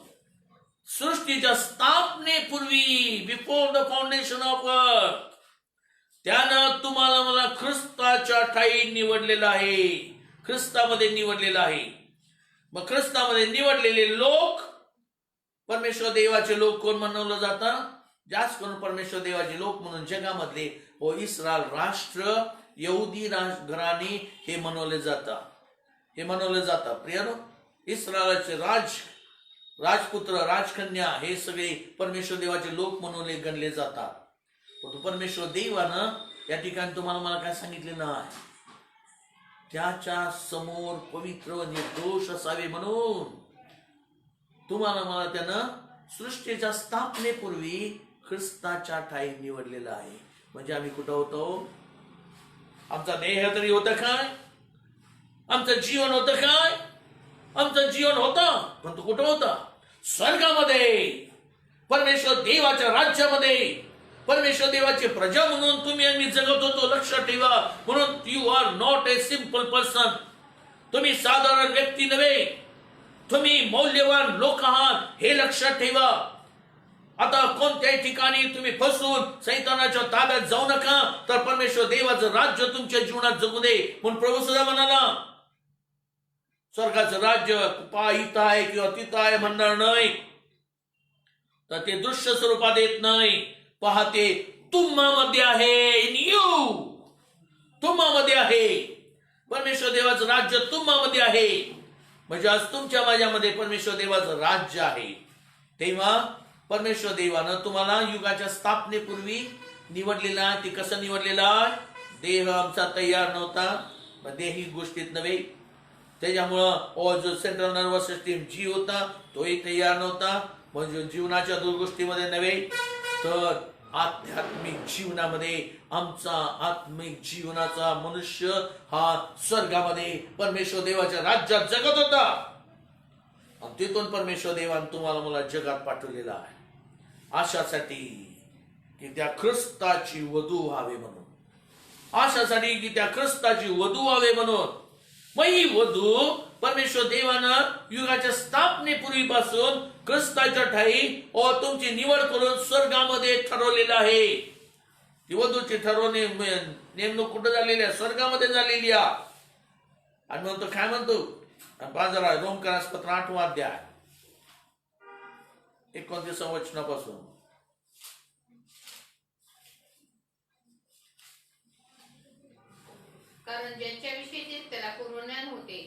सृष्टीच्या स्थापनेपूर्वी, before the foundation of earth, त्यानं तुम्हाला मला ख्रिस्ताच्या ठाई निवडलेलं आहे. ख्रिस्तामध्ये निवडलेलं आहे. मग ख्रिस्तामध्ये निवडलेले लोक परमेश्वर देवाचे लोक कोण म्हणवलं जातं? जास्त करून परमेश्वर देवाचे लोक म्हणून जगामधले व इस्रायल राष्ट्र, यहुदी घराणे हे म्हणवले जातात. प्रियानो, इस्रायलचे राजपुत्र, राजकन्या हे सगळे परमेश्वर देवाचे लोक म्हणून गणले जातात. परंतु परमेश्वर देवानं या ठिकाणी तुम्हाला मला काय सांगितले नाही? त्याच्या समोर पवित्र व निर्दोष असावे म्हणून तुम्हाला मला त्यानं सृष्टीच्या स्थापनेपूर्वी ख्रिस्ताच्या ठाई निवडलेलं आहे. म्हणजे आम्ही कुठं होतो? आमचा देह तरी होतं काय? आमचं जीवन होतं काय? आमचं जीवन होतं, पण तो कुठं होता? स्वर्गामध्ये, परमेश्वर देवाच्या राज्यामध्ये, परमेश्वर देवाची प्रजा म्हणून तुम्ही आम्ही जगत होतो. लक्षात ठेवा. म्हणून you are not a simple person. तुम्ही साधारण व्यक्ती नव्हे, तुम्ही मौल्यवान लोक आहात, हे लक्षात ठेवा. आता कोणत्याही ठिकाणी तुम्ही फसून सैतानाच्या ताब्यात जाऊ नका, तर परमेश्वर देवाचं राज्य तुमच्या जीवनात जगू दे. म्हणून प्रभू सुद्धा म्हणाला, स्वर्गाचं राज्य इथं आहे किंवा तिथं आहे म्हणणार नाही, तर ते दृश्य स्वरूपात येत नाही. पाहते तुम्हामध्ये आहे. इन यू, तुम्हामध्ये आहे. परमेश्वर देवाचं राज्य तुम्हामध्ये आहे. म्हणजे आज तुमच्या माझ्यामध्ये परमेश्वर देवाचं राज्य आहे. तेव्हा परमेश्वर देवानं तुम्हाला युगाच्या स्थापनेपूर्वी निवडलेला. ते कसं निवडलेला? देह आमचा तयार नव्हता, देही गोष्टीत नव्हे. त्याच्यामुळं जो सेंट्रल नर्वस सिस्टीम जी होता तोही तयार नव्हता. म्हणजे जीवनाच्या गोष्टीमध्ये नव्हे, तर आध्यात्मिक जीवनामध्ये आमचा आत्मिक जीवनाचा मनुष्य हा स्वर्गामध्ये परमेश्वर देवाच्या राज्यात जगत होता. आणि तिथून परमेश्वर देवानं तुम्हाला मला जगात पाठवलेला आहे आशासाठी की त्या ख्रिस्ताची वधू व्हावे म्हणून. आशासाठी की त्या ख्रिस्ताची वधू व्हावे म्हणून. मग ही वधू परमेश्वर देवानं युगाच्या स्थापनेपूर्वीपासून ख्रिस्ताच्या ठाई तुमची निवड करून स्वर्गामध्ये ठरवलेलं आहे. ती वधूची नेमणूक कुठं झालेली आहे? स्वर्गामध्ये झालेली आहे. आणि म्हणतो काय म्हणतो? बाजारा रोमकारास पत्र 8 अध्याय 29 वचनापासून. कारण ज्यांच्याविषयी त्याला पूर्ण ज्ञान होते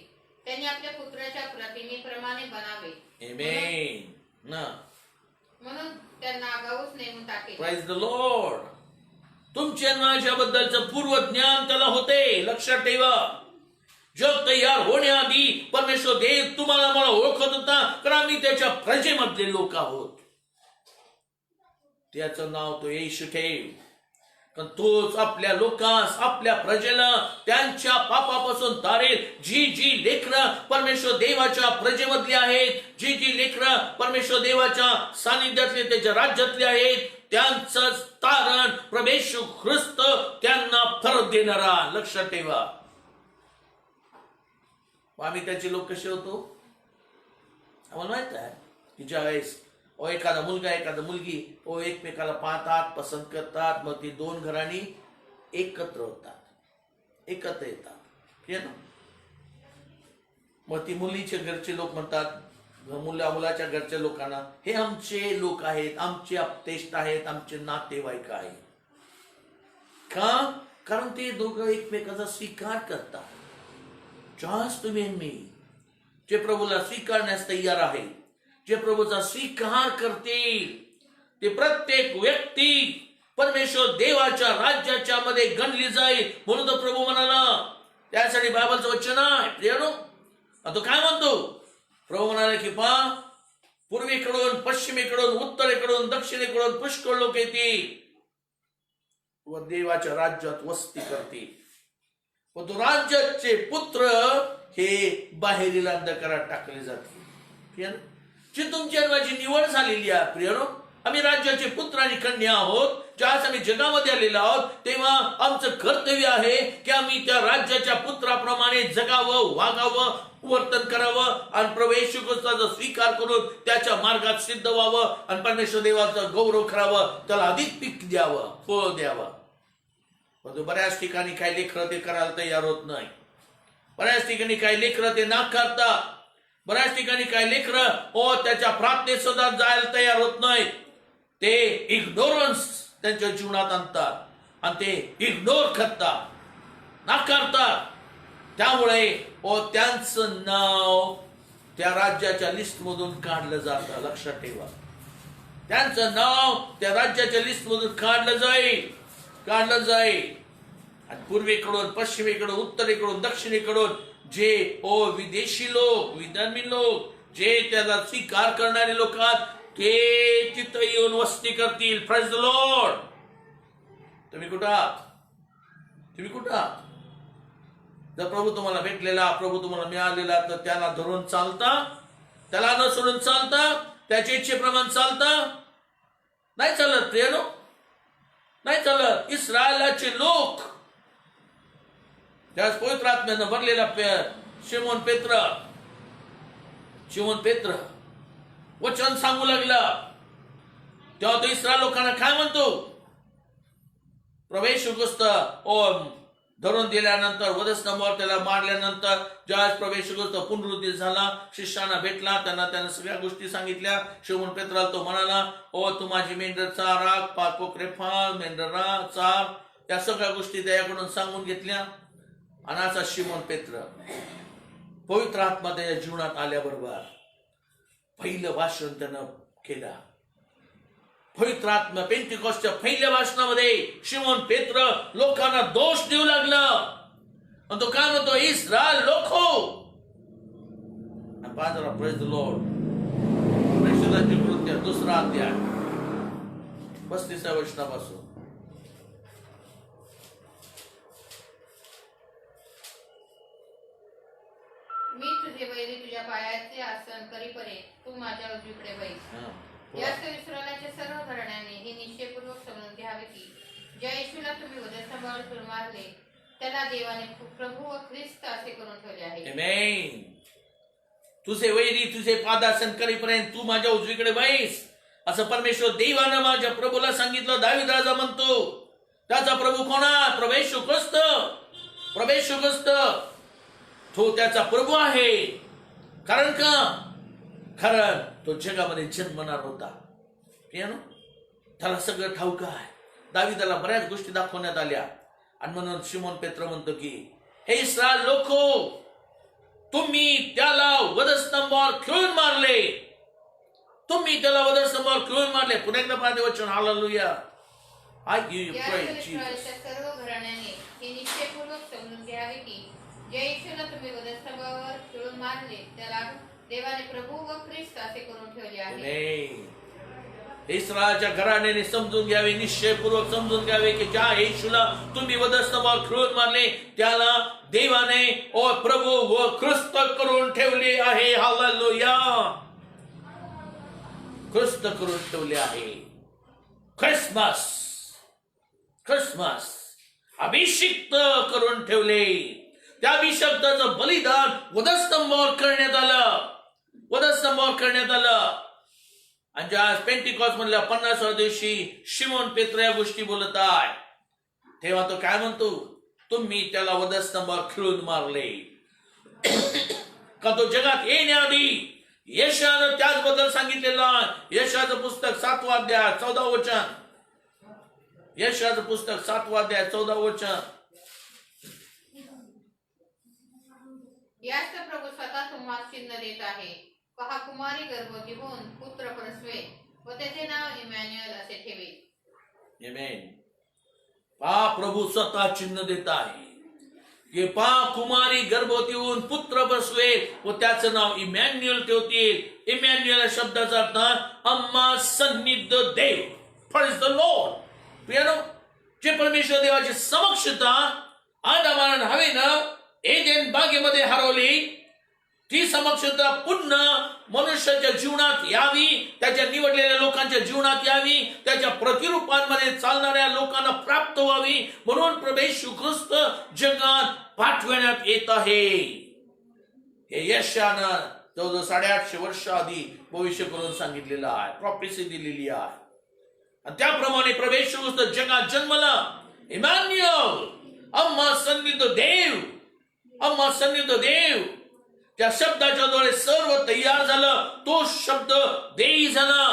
त्यांनी आपल्या पुत्राच्या प्रतिमेप्रमाणे बनावे. Amen. ना म्हणून त्यांना आगाऊच नेमून टाकेल. Praise the Lord. तुमच्या माझ्याबद्दलचं पूर्व ज्ञान त्याला होते. लक्षात ठेवा, जग तयार होण्याआधी परमेश्वर देव तुम्हाला मला ओळखत होता, कारण आम्ही त्याच्या प्रजेमधले लोक आहोत. त्याचं नाव तो येशू ठेव. कारण तोच आपल्या लोकांस, आपल्या प्रजेला त्यांच्या पापापासून तारेल. जी जी लेकरं परमेश्वर देवाच्या प्रजेमधली आहेत, जी जी लेकरं परमेश्वर देवाच्या सानिध्यातले, त्याच्या राज्यातले आहेत, त्यांचं तारण प्रभू ख्रिस्त त्यांना फरक देणारा. लक्षात ठेवा. आम्ही त्याचे लोक कसे होतो आम्हाला माहित आहे की ज्यावेळेस एखादा मुलगा एखादा मुलगी एकमेकाला पाहतात, पसंत करतात, मग ती दोन घराणी एकत्र होतात, एकत्र येतात. ना मग ती मुलीचे घरचे लोक म्हणतात मुलाच्या घरच्या लोकांना, हे आमचे लोक आहेत, आमचे अपतेष्ट आहेत, आमचे नातेवाईक आहेत. का? कारण ते दोघं एकमेकाचा स्वीकार करतात. ज्यास तुम्ही मी जे प्रभूला स्वीकारण्यास तयार आहे, जे प्रभूचा स्वीकार करतील, ते प्रत्येक व्यक्ती परमेश्वर देवाच्या राज्याच्या मध्ये गणली जाईल. म्हणून तो प्रभू म्हणाला, त्यासाठी बायबलचं वचन आहे प्रियानो. तो काय म्हणतो? प्रभू म्हणाले की पहा, पूर्वेकडून पश्चिमेकडून उत्तरेकडून दक्षिणेकडून पुष्कळ लोक येतील व देवाच्या राज्यात वस्ती करतील. व तो राज्याचे पुत्र हे बाहेरील अंधकारात टाकले जातील. जी तुमच्या माझी निवड झालेली आहे प्रियनो, आम्ही राज्याचे पुत्र आणि कन्या आहोत. ज्यावेळेस आम्ही जगामध्ये आलेलो आहोत, तेव्हा आमचं कर्तव्य आहे की आम्ही त्या राज्याच्या पुत्राप्रमाणे जगावं, वागावं, वर्तन करावं आणि प्रभू येशू ख्रिस्ताचा स्वीकार करून त्याच्या मार्गात सिद्ध व्हावं आणि परमेश्वर देवाचा गौरव करावं, त्याला अधिक पीक द्यावं, फळ द्यावं. पण बऱ्याच ठिकाणी काही लेकरं ते करायला तयार होत नाही. बऱ्याच ठिकाणी काही लेकरं ते नाकारतात. बऱ्याच ठिकाणी काही लेकरं त्याच्या प्रार्थनेत सुद्धा जायला तयार होत नाही. ते इग्नोरन्स त्यांच्या जीवनात आणतात आणि ते इग्नोर करतात, नाकारतात. त्यामुळे त्यांचं नाव त्या राज्याच्या लिस्ट मधून काढलं जातं. लक्षात ठेवा, त्यांचं नाव त्या राज्याच्या लिस्ट मधून काढलं जाईल. आणि पूर्वेकडून पश्चिमेकडून उत्तरेकडून दक्षिणेकडून जे विदेशी लोक, विधर्मी लोक, जे त्याला स्वीकार करणारे लोक ते तिथं येऊन वस्ती करतील. Praise the Lord. तुम्ही कुठं आहात? जर प्रभू तुम्हाला भेटलेला, प्रभू तुम्हाला मिळालेला, तर त्याला धरून चालता, त्याला न सोडून चालता, त्याच्या इच्छेप्रमाणे चालता? नाही चालत प्रियनो, नाही चालत. इस्रायलाचे लोक त्याच पवित्र आत्म्यानं भरलेला शिमोन पेत्र वचन सांगू लागला. तेव्हा तो इस्रायल लोकांना काय म्हणतो? प्रभू येशू ख्रिस्त धरून दिल्यानंतर, वधस्तंभावर त्याला मारल्यानंतर ज्यावेळेस प्रभू येशू ख्रिस्त पुनरुत्थित झाला, शिष्यांना भेटला, त्यांना सगळ्या गोष्टी सांगितल्या. शिमोन पेत्राला तो म्हणाला, तू माझी मेंढर चार, राख, कोकरे फाळ, मेंढर चार, या सगळ्या गोष्टी त्याच्याकडून सांगून घेतल्या. आणि असा शिमोन पेत्र पवित्र आत्मा त्याच्या जीवनात आल्याबरोबर पहिलं भाषण त्यानं केलं. पवित्र आत्मा पेंटिकॉस्टच्या पहिल्या भाषणामध्ये शिमोन पेत्र लोकांना दोष देऊ लागला. आणि तो काय म्हणतो? इस्रायल लोको. Praise the Lord. प्रेषितांची कृत्य 2 अध्याय 35 वचनापासून. मी तुझे वैरी तुझ्या पायाचे आसन करीपर्यंत तू माझ्या उजवीकडे बैस. याच इस्रायलाच्या सर्व घराण्याने हे निश्चयपूर्वक समजून घ्यावे की ज्या येशूला तुम्ही वधस्तंभावर मारले, त्याला देवाने प्रभू व ख्रिस्त असे करून ठेवले आहे. आमेन. तुझे वैरी तुझे पादासन करीपर्यंत तू माझ्या उजवीकडे बैस, असं परमेश्वर देवानं माझ्या प्रभूला सांगितलं. दावीद राजा म्हणतो, त्याचा प्रभू कोणा? प्रभू येशू ख्रिस्त. तो त्याचा प्रभू आहे. कारण का? कारण तो जगामध्ये जन्मणार होता. त्याला सगळं ठाऊक आहे. दावीदाला बऱ्याच गोष्टी दाखवण्यात आल्या. आणि म्हणून शिमोन पेत्र म्हणतो की हे इस्रायल लोको, तुम्ही त्याला वधस्तंभावर खिळून मारले. तुम्ही त्याला वधस्तंभावर खिळून मारले. पुन्हा एकदा पाहते वचन. Hallelujah. I give you praise Jesus. इस्रायलच्या सर्व घराण्याने हे निश्चयपूर्वक समजून घ्यावे की ज्या येशूला तुम्ही वधस्तंभावर खिळून मारले त्याला देवाने प्रभू व ख्रिस्त असे करून ठेवले आहे. आमेन. इस्रायलच्या घराण्याने समजून घ्यावे, निश्चयपूर्वक समजून घ्यावे की ज्या येशूला तुम्ही वधस्तंभावर खिळून मारले त्याला देवाने ओ प्रभू व ख्रिस्त करून ठेवले आहे. हालेलुया. ख्रिस्त करून ठेवले आहे. ख्रिसमस अभिषिक्त करून ठेवले. त्या अभिषेकाचं बलिदान वधस्तंभावर करण्यात आलं. आणि ज्या पेंटिकॉस्ट मधल्या 50व्या दिवशी शिमोन पेत्र या गोष्टी बोलत आहे तेव्हा तो काय म्हणतो, तुम्ही त्याला वधस्तंभावर खिळून मारले. का तो जगात येण्याआधी यशानं त्याचबद्दल सांगितलेलं आहे. यशाचं पुस्तक 7वा अध्याय 14 वचन. यशाचं पुस्तक 7वा अध्याय 14 वचन. याच प्रभू स्वतः तुम्हाला चिन्ह देत आहे. पहा, कुमारी गर्भवती होऊन पुत्र प्रसवेल व त्याचे नाव इमॅन्युअल असे ठेवेल. आमेन. पहा, प्रभू स्वतः चिन्ह देत आहे की पहा, कुमारी गर्भवती होऊन पुत्र प्रसवेल व त्याचं नाव इमॅन्युअल ठेवतील. इमॅन्युअल या शब्दाचा अर्थ आम्हा सन्निध देव. Praise the Lord. जे परमेश्वर देवाची समक्षता आदामानं हवेनं एदेन बागेमध्ये हरवली, ती समक्षता पुन्हा मनुष्याच्या जीवनात यावी, त्याच्या निवडलेल्या लोकांच्या जीवनात यावी, त्याच्या प्रतिरूपांमध्ये चालणाऱ्या लोकांना प्राप्त व्हावी म्हणून प्रभू येशू ख्रिस्त जगात पाठवण्यात येत आहे. हे यशानं जवळजवळ 850 वर्ष आधी भविष्य करून सांगितलेलं आहे, प्रॉफेसी दिलेली आहे. आणि त्याप्रमाणे प्रभू येशू ख्रिस्त जगात जन्मला. इमॅन्युअल, आम्हा सन्निध देव. त्या शब्दाच्या द्वारे सर्व तयार झालं. तो शब्द देही झाला.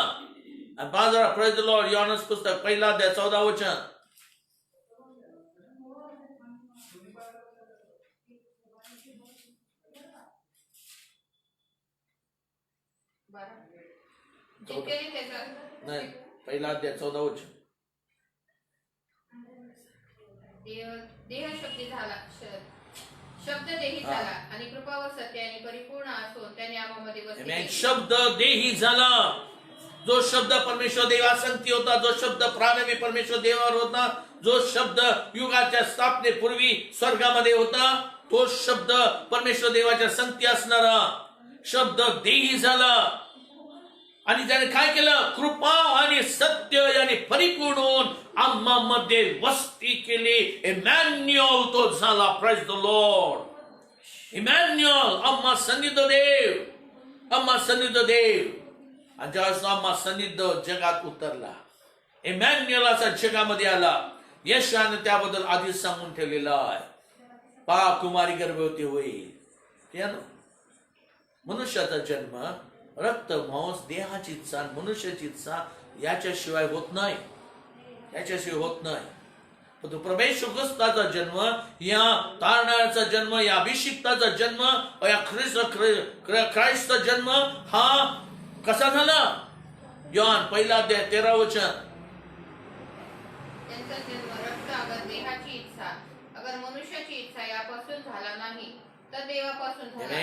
आणि बाजारा प्रेज द लॉर्ड. योहानस पुस्तक 1 अध्याय 14 वचन. नाही, 1 अध्याय 14 वचन. देह शब्द देही झाला आणि कृपा व सत्याने परिपूर्ण असून त्याने आम्हामध्ये वसले केले. शब्द देही झाला. जो शब्द परमेश्वर देवासंती होता, जो शब्द प्रारंभी परमेश्वर देवावर होता, जो शब्द युगाच्या स्थापनेपूर्वी स्वर्गामध्ये होता, तो शब्द परमेश्वर देवाच्या संगती असणारा शब्द देही झाला. आणि त्याने काय केलं, कृपा आणि सत्य याने परिपूर्ण होऊन आम्हामध्ये वस्ती केली. इमॅन्युअल तो झाला. Praise the Lord. इमॅन्युअल, आम्हा सन्निध देव. आणि ज्यावेळेस आम्हा सन्निध जगात उतरला, इमॅन्युअल असा जगामध्ये आला, यशाने त्याबद्दल आधीच सांगून ठेवलेला आहे. पहा, कुमारी गर्भवती होईल. मनुष्याचा जन्म रक्त मांस देहाची इच्छा मनुष्याची इच्छा याच्याशिवाय होत नाही. परंतु परमेश्वर ख्रिस्ताचा जन्म, या तारणाऱ्याचा जन्म, या अभिषिक्ताचा जन्म, या ख्रिस्ताचा जन्म हा कसा झाला? योहान 1 अध्याय 13 वचन. त्यांचा जन्म रक्त अगर देहाची इच्छा अगर मनुष्याची इच्छा यापासून झाला नाही तर देवापासून झाला.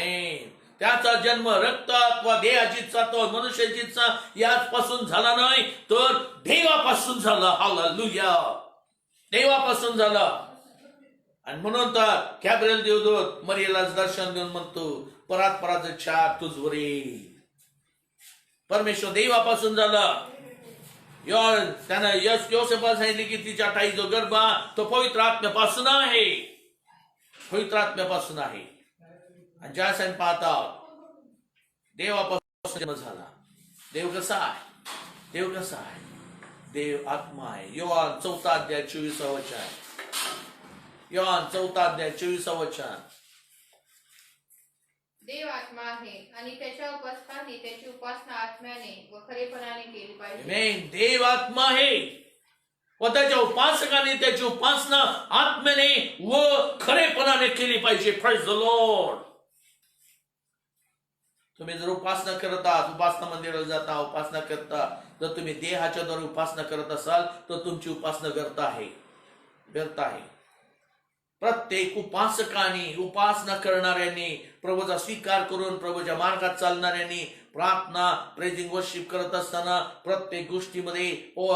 त्याचा जन्म रक्त अथवा देहाची इच्छा तो मनुष्याची इच्छा यापासून झाला नाही तर देवापासून झाला. हालेलुया. देवापासून झाला. आणि म्हणून तर गॅब्रिएल देवदूत मरियेला दर्शन देऊन म्हणतो, परात्पराचं छाप तुझवर येईल. परमेश्वर देवापासून झाला. त्यानं योसेफाला सांगितले की तिच्या ठाई जो गर्भ तो पवित्र आत्म्यापासून आहे. आणि ज्या सण पाहता देवापासून जन्म झाला. देव कसा आहे? देव आत्मा आहे. योहान 4 अध्याय 24 वचन. योहान 4 अध्याय 24 वचन. देव आत्मा आहे आणि त्याच्या उपस्थानी त्याची उपासना आत्म्याने व खरेपणाने केली पाहिजे. देव आत्मा आहे व त्याच्या उपासकाने त्याची उपासना आत्म्याने व खरेपणाने केली पाहिजे. Praise the Lord. तुम्ही जर उपासना करत आहात, उपासना मंदिराला जाता, उपासना करता, जर तुम्ही देहाच्या द्वारे उपासना करत असाल तर तुमची उपासना व्यर्थ आहे, व्यर्थ आहे. प्रत्येक उपासकाने, उपासना करणाऱ्यांनी, प्रभूचा स्वीकार करून प्रभूच्या मार्गात चालणाऱ्यांनी, प्रार्थना, प्रेझिंग, वर्शिप करत असताना प्रत्येक गोष्टीमध्ये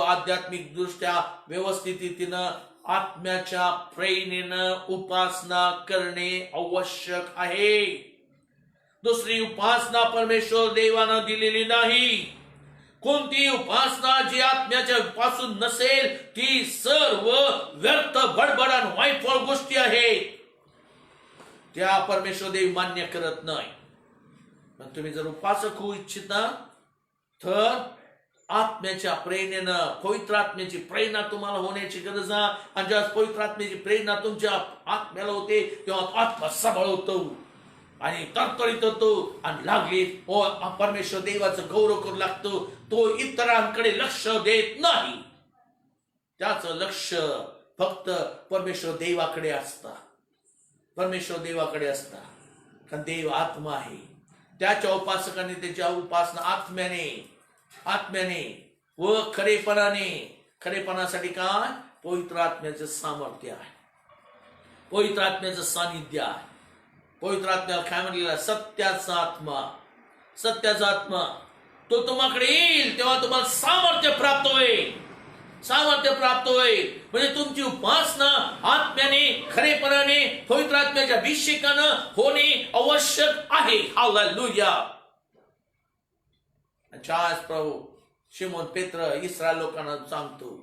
आध्यात्मिक दृष्ट्या व्यवस्थित रीतीनं आत्म्याच्या प्रेरणेनं उपासना करणे आवश्यक आहे. दुसरी उपासना परमेश्वर देवानं दिलेली नाही. कोणती उपासना जी आत्म्याच्या पासून नसेल ती सर्व व्यर्थ, बडबड आणि वाईफळ गोष्टी आहेत, त्या परमेश्वर देव मान्य करत नाही. पण तुम्ही जर उपासक होऊ इच्छिता तर आत्म्याच्या प्रेरणेनं, पवित्र आत्म्याची प्रेरणा तुम्हाला होण्याची गरज आहे. आणि जेव्हा पवित्र आत्म्याची प्रेरणा तुमच्या आत्म्याला होते तेव्हा आत्मा सबळ होतो आणि तरतरीत होतो आणि लागली परमेश्वर देवाचं गौरव करू लागतो. तो इतरांकडे लक्ष देत नाही, त्याचं लक्ष फक्त परमेश्वर देवाकडे असतं, परमेश्वर देवाकडे असतं. कारण देव आत्मा आहे. त्याच्या उपासकाने त्याच्या उपासना आत्म्याने व खरेपणाने, खरेपणासाठी काय? पवित्र आत्म्याचं सामर्थ्य आहे, पवित्र आत्म्याचं सानिध्य आहे. पवित्र आत्म्याला काय म्हणलेलं? सत्याचा आत्मा, सत्याचा आत्मा. तो तुम्हाकडे येईल तेव्हा तुम्हाला सामर्थ्य प्राप्त होईल, सामर्थ्य प्राप्त होईल. म्हणजे तुमची उपासना आत्म्याने, खरेपणाने, पवित्र आत्म्याच्या अभिषेकानं होणे आवश्यक आहे. हालेलुया. आज प्रभू शिमोन पेत्र इस्रायल लोकांना सांगतो,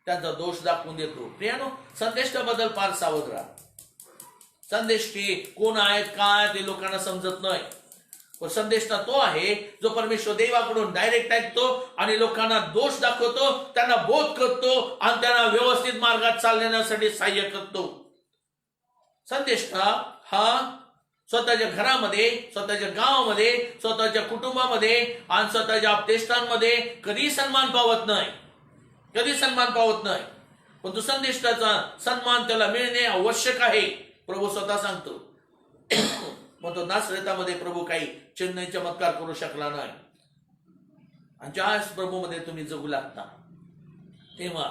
त्यांचा दोष दाखवून देतो. प्रियानो, संदेशाबद्दल फार सावध राहा. संदेश कोण आहेत काय ते लोकांना समजत नाही. पण संदेश तो आहे जो परमेश्वर देवाकडून डायरेक्ट ऐकतो आणि लोकांना दोष दाखवतो, त्यांना बोध करतो आणि त्यांना व्यवस्थित मार्गात चालण्यासाठी सहाय्य करतो. संदेश हा स्वतःच्या घरामध्ये, स्वतःच्या गावामध्ये, स्वतःच्या कुटुंबामध्ये आणि स्वतःच्या आपतेष्टांमध्ये कधी सन्मान पावत नाही, कधी सन्मान पावत नाही. पण तो संदेशाचा सन्मान त्याला मिळणे आवश्यक आहे. प्रभू स्वतः सांगतो. मग तो नासरेतामध्ये प्रभू काही चिन्ह चमत्कार करू शकला नाही. आणि ज्या प्रभूमध्ये तुम्ही जगू लागता तेव्हा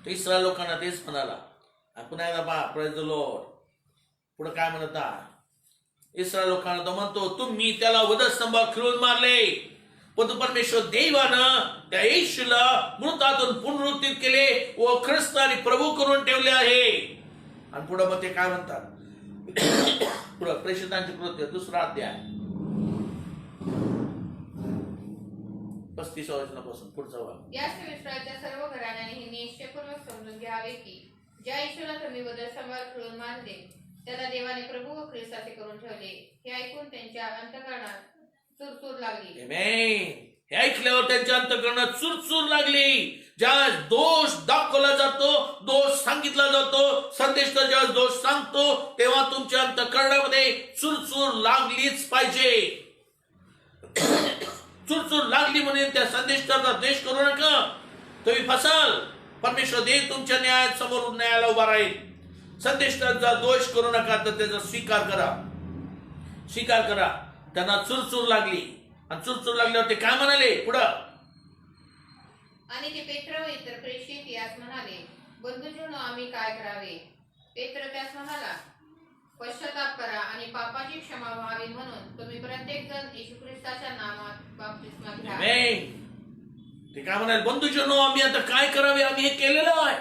तो इस्रायल लोकांना तेच म्हणाला. पुन्हा एकदा पहा, प्रेज द लॉर्ड. पुढे काय म्हणता? इस्रायल लोकांना तो म्हणतो, तुम्ही त्याला वधस्तंभावर खिळून मारले, पण तो परमेश्वर देवानं त्या येशूला मृतातून पुनरुत्थित केले व ख्रिस्त आणि प्रभू करून ठेवले आहे. आणि पुढे मग ते काय म्हणतात? पुढे प्रेषितांची कृत्य 2 अध्याय 35 वचनापासून पुढचा भाग. या इस्रायलच्या सर्व घराण्याने हे निश्चयपूर्वक समजून घ्यावे की ज्या येशूला तुम्ही वधस्तंभावर खिळून मारले त्याला देवाने प्रभू व ख्रिस्त असे करून ठेवले. हे ऐकून त्यांच्या अंतःकरणात चुरचूर लागली. आमेन. हे ऐकल्यावर त्यांच्या अंतःकरणात चुरचूर लागली. ज्या दोष दाखवला जातो, दोष सांगितला जातो, संदेश ज्या दोष सांगतो तेव्हा तुमच्या अंतःकरणामध्ये चुरचूर लागलीच पाहिजे. चुरचूर लागली म्हणून त्या संदेशाचा द्वेष करू नका, तुम्ही फसाल. परमेश्वर देव तुमच्या न्यायात समोर न्यायाला उभा राहील. संदेशाचा दोष करू नका, तर त्याचा स्वीकार करा, स्वीकार करा. त्यांना चुरचूर लागली आणि चुरचूर लागल्यावर ते काय म्हणाले पुढं? आणि ते पेत्र व इतर प्रेषित यास म्हणाले, बंधूजनो आम्ही काय करावे? पेत्र त्यास म्हणाला, पश्चाताप करा आणि पापाची क्षमा व्हावी म्हणून तुम्ही प्रत्येक जण येशू ख्रिस्ताच्या नामात बपतिस्मा घ्या. ते काय म्हणाले? बंधूजनो आम्ही आता काय करावे? आम्ही हे केलेलं आहे,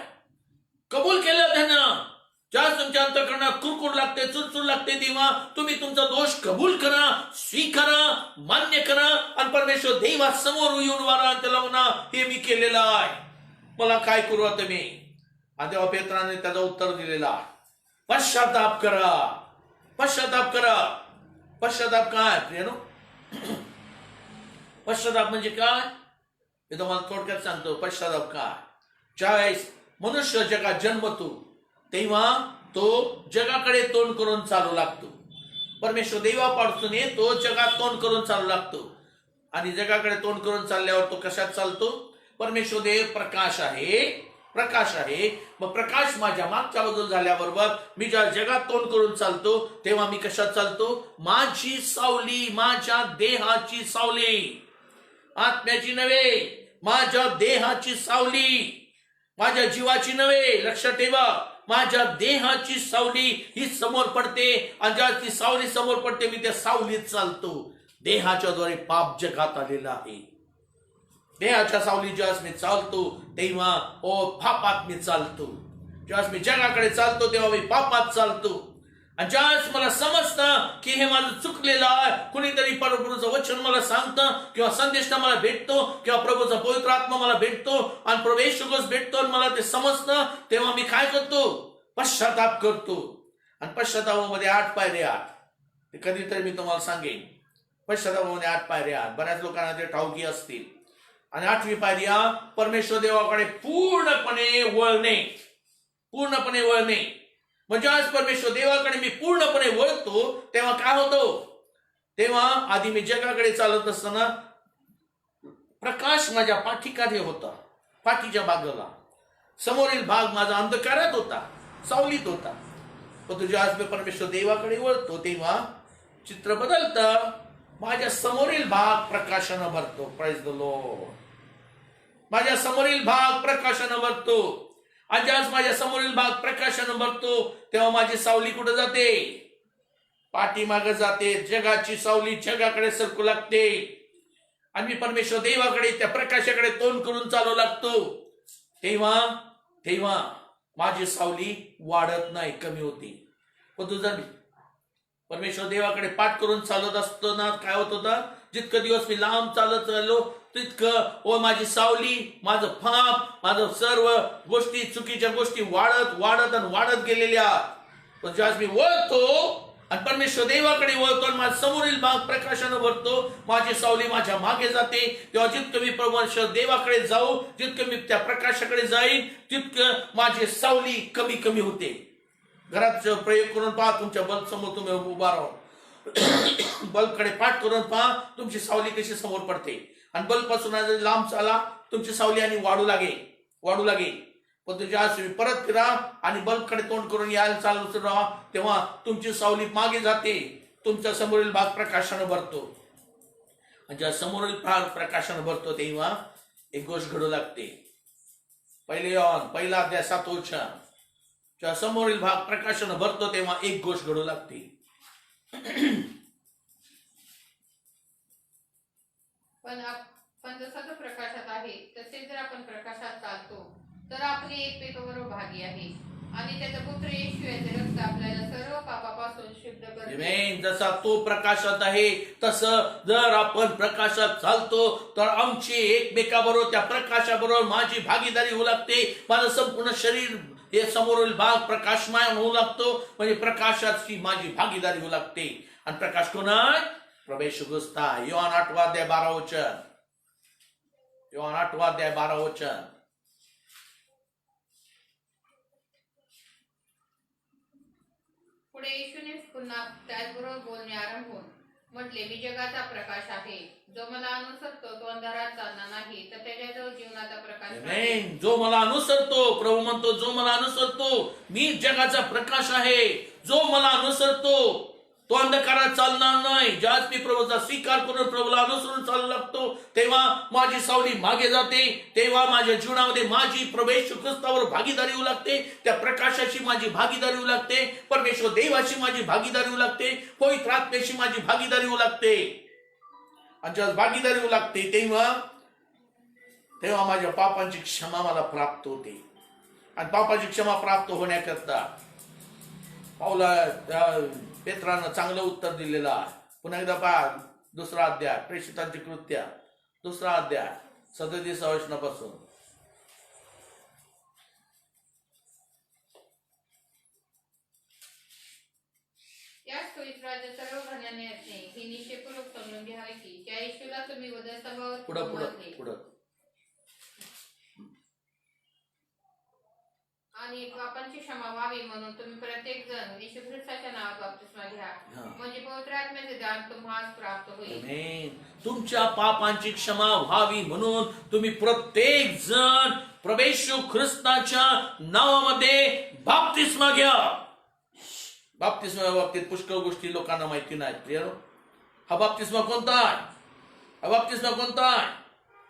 कबूल केलं त्यांना. ज्या तुमच्या अंतःकरणात कुरकुर लागते, चुरचूर लागते, तेव्हा तुम्ही तुमचा दोष कबूल करा, स्वीकारा, मान्य करा आणि परमेश्वर देवा समोर येऊन वारा त्याला म्हणा, हे मी केलेलं आहे, मला काय करू आता मी? आणि तेव्हा पेत्राने त्याचं उत्तर दिलेला, पश्चाताप करा, पश्चाताप करा. पश्चाताप काय प्रियानो? पश्चाताप म्हणजे काय हे तुम्हाला थोडक्यात सांगतो. पश्चाताप काय? ज्यावेळेस मनुष्य जगात जन्मतो तेव्हा तो जगाकडे तोंड करून चालू लागतो. परमेश्वर देवापासून तो जगात तोंड करून चालू लागतो. आणि जगाकडे तोंड करून चालल्यावर तो कशात चालतो? परमेश्वर देव प्रकाश आहे प्रकाश आहे. मग प्रकाश माझ्या मागच्या बाजूला झाल्याबरोबर मी ज्या जगात तोंड करून चालतो तेव्हा मी कशात चालतो? माझी सावली, माझ्या देहाची सावली, आत्म्याची नव्हे, माझ्या देहाची सावली, माझ्या जीवाची नव्हे. लक्षात ठेवा, माझ्या देहाची सावली ही समोर पडते आणि ज्या ती सावली समोर पडते मी त्या सावलीत चालतो. देहाच्या द्वारे पाप जगात आलेला आहे. देहाच्या सावली ज्यावेळेस मी चालतो तेव्हा पापात मी चालतो. ज्यावेळेस मी जगाकडे चालतो तेव्हा मी पापात चालतो. आणि ज्यावेळेस मला समजतं की हे माझं चुकलेलं आहे, कुणीतरी प्रभूचं वचन मला सांगतं किंवा संदेश मला भेटतो किंवा प्रभूचा पवित्र आत्मा मला भेटतो आणि प्रभू येशू ख्रिस्त भेटतो आणि मला ते समजतं, तेव्हा मी काय करतो? पश्चाताप करतो. आणि पश्चातापामध्ये 8 पायऱ्या. ते कधीतरी मी तुम्हाला सांगेन. पश्चातापामध्ये 8 पायऱ्या. बऱ्याच लोकांना ते ठाऊकी असतील. आणि 8वी पायरी परमेश्वर देवाकडे पूर्णपणे वळणे. पूर्णपणे वळणे म्हणजे आज परमेश्वर देवाकडे मी पूर्णपणे वळतो तेव्हा काय होतो? तेव्हा आधी मी जगाकडे चालत असताना प्रकाश माझ्या पाठीकाठी होता, पाठीच्या बाजूला. समोरील भाग माझा अंधकारात होता, सावलीत होता. पण तुझ्या आज मी परमेश्वर देवाकडे वळतो तेव्हा चित्र बदलतं. माझ्या समोरील भाग प्रकाशानं भरतो. Praise the Lord. माझ्या समोरील भाग प्रकाशानं भरतो. आणि आज माझ्या समोरील भाग प्रकाशानं भरतो तेव्हा माझी सावली कुठे जाते? पाठीमागे जाते. जगाची सावली जगाकडे सरकू लागते आणि मी परमेश्वर देवाकडे त्या प्रकाशाकडे तोंड करून चालू लागतो. तेव्हा माझी सावली वाढत नाही, कमी होती. पण तुझा परमेश्वर देवाकडे पाठ करून चालत असताना काय होत होता? जितकं दिवस मी लांब चालत चाललो तितकं माझी सावली, माझं पाप, माझं सर्व गोष्टी, चुकीच्या गोष्टी वाढत आणि वाढत गेलेल्या. पण ज्यावेळेस मी वळतो आणि परमेश्वर देवाकडे वळतो आणि माझ्या समोरील भाग प्रकाशानं भरतो, माझी सावली माझ्या मागे जाते. तेव्हा जितकं मी परमेश्वर देवाकडे जाऊ, जितकं मी त्या प्रकाशाकडे जाईन तितकं माझी सावली कमी कमी होते. घरात प्रयोग करून पहा. तुमच्या बल्ब समोर तुम्ही उभा राहून बल्बकडे पाठ करून पहा, तुमची सावली कशी समोर पडते. आणि बल्ब पासून लांब चाला, तुमची सावली आणि वाढू लागेल. पण तुझ्या तुम्ही परत फिरा आणि बल्बकडे तोंड करून यायला चालू राहा तेव्हा तुमची सावली मागे जाते. तुमच्या समोरील भाग प्रकाशानं भरतो. आणि ज्या समोरील भाग प्रकाशानं भरतो तेव्हा एक गोष्ट घडू लागते. पहिला अध्याय 7 वचन. ज्या समोरील भाग प्रकाशानं भरतो तेव्हा एक गोष्ट घडू लागते. पण जसा तो प्रकाशात आहे तसे जर आपण प्रकाशात चालतो तर आपली एकमेकांबरोबर भागी आहे आणि त्याचा पुत्र येशू याचे रक्त आपल्याला सर्व पापापासून शुद्ध करते. जसा तो प्रकाशात आहे तसं जर आपण प्रकाशात चालतो तर आमची एकमेकाबरोबर त्या प्रकाशाबरोबर माझी भागीदारी होऊ लागते. माझं संपूर्ण शरीर हे समोरील भाग प्रकाशमय होऊ लागतो. म्हणजे प्रकाशाची माझी भागीदारी होऊ लागते. आणि प्रकाश कोण आहे? प्रभू येशू ख्रिस्त. योहान 8 अध्याय 12 वचन. योहान 8 अध्याय 12 वचन. पुढे येशूने पुन्हा त्याचबरोबर बोलणे आरंभ होऊन म्हटले, मी जगाचा प्रकाश आहे. जो मला अनुसरतो तो अंधारात चालणार नाही, तर त्याच्याजवळ जीवनाचा प्रकाश आहे. जो मला अनुसरतो, प्रभू म्हणतो, जो मला अनुसरतो, मी जगाचा प्रकाश आहे. जो मला अनुसरतो तो अंधकारात चालणार नाही. ज्याच मी प्रभूचा स्वीकार करून प्रभूला अनुसरून चालू लागतो तेव्हा माझी सावली मागे जाते. तेव्हा माझ्या जीवनामध्ये माझी प्रभू येशू ख्रिस्तावर भागीदारी होऊ लागते. त्या प्रकाशाची माझी भागीदारी होऊ लागते. परमेश्वर देवाची माझी भागीदारी होऊ लागते. पवित्र आत्म्याची माझी भागीदारी होऊ लागते. आणि जेव्हा भागीदारी होऊ लागते तेव्हा माझ्या पापांची क्षमा मला प्राप्त होते. आणि पापाची क्षमा प्राप्त होण्याकरता पेत्रानं चांगलं उत्तर दिलेलं आहे. पुन्हा एकदा पहा 2 अध्याय प्रेषितांची कृत्या 2 अध्याय 37 वचनापासून. याच पवित्राच्या सर्व घराण्याने ही निश्चयपूर्वक समजून घ्यावे की ज्या येशूला तुम्ही वधस्तंभावर पुढं आणि पापांची क्षमा व्हावी म्हणून तुम्ही प्रत्येक जण येशू ख्रिस्ताच्या नावात बपतिस्मा घ्या, म्हणजे पवित्र आत्म्याचे दान तुम्हाला प्राप्त होईल. तुमच्या पापांची क्षमा व्हावी म्हणून तुम्ही प्रत्येक जण प्रभू येशू ख्रिस्ताच्या नावामध्ये बाप्तिस्मा घ्या. बाप्तिस्मा बाबतीत पुष्कळ गोष्टी लोकांना माहिती नाहीत. प्रियनो, हा बाप्तिस्मा कोणता आहे? हा बाप्तिस्मा कोणता आहे?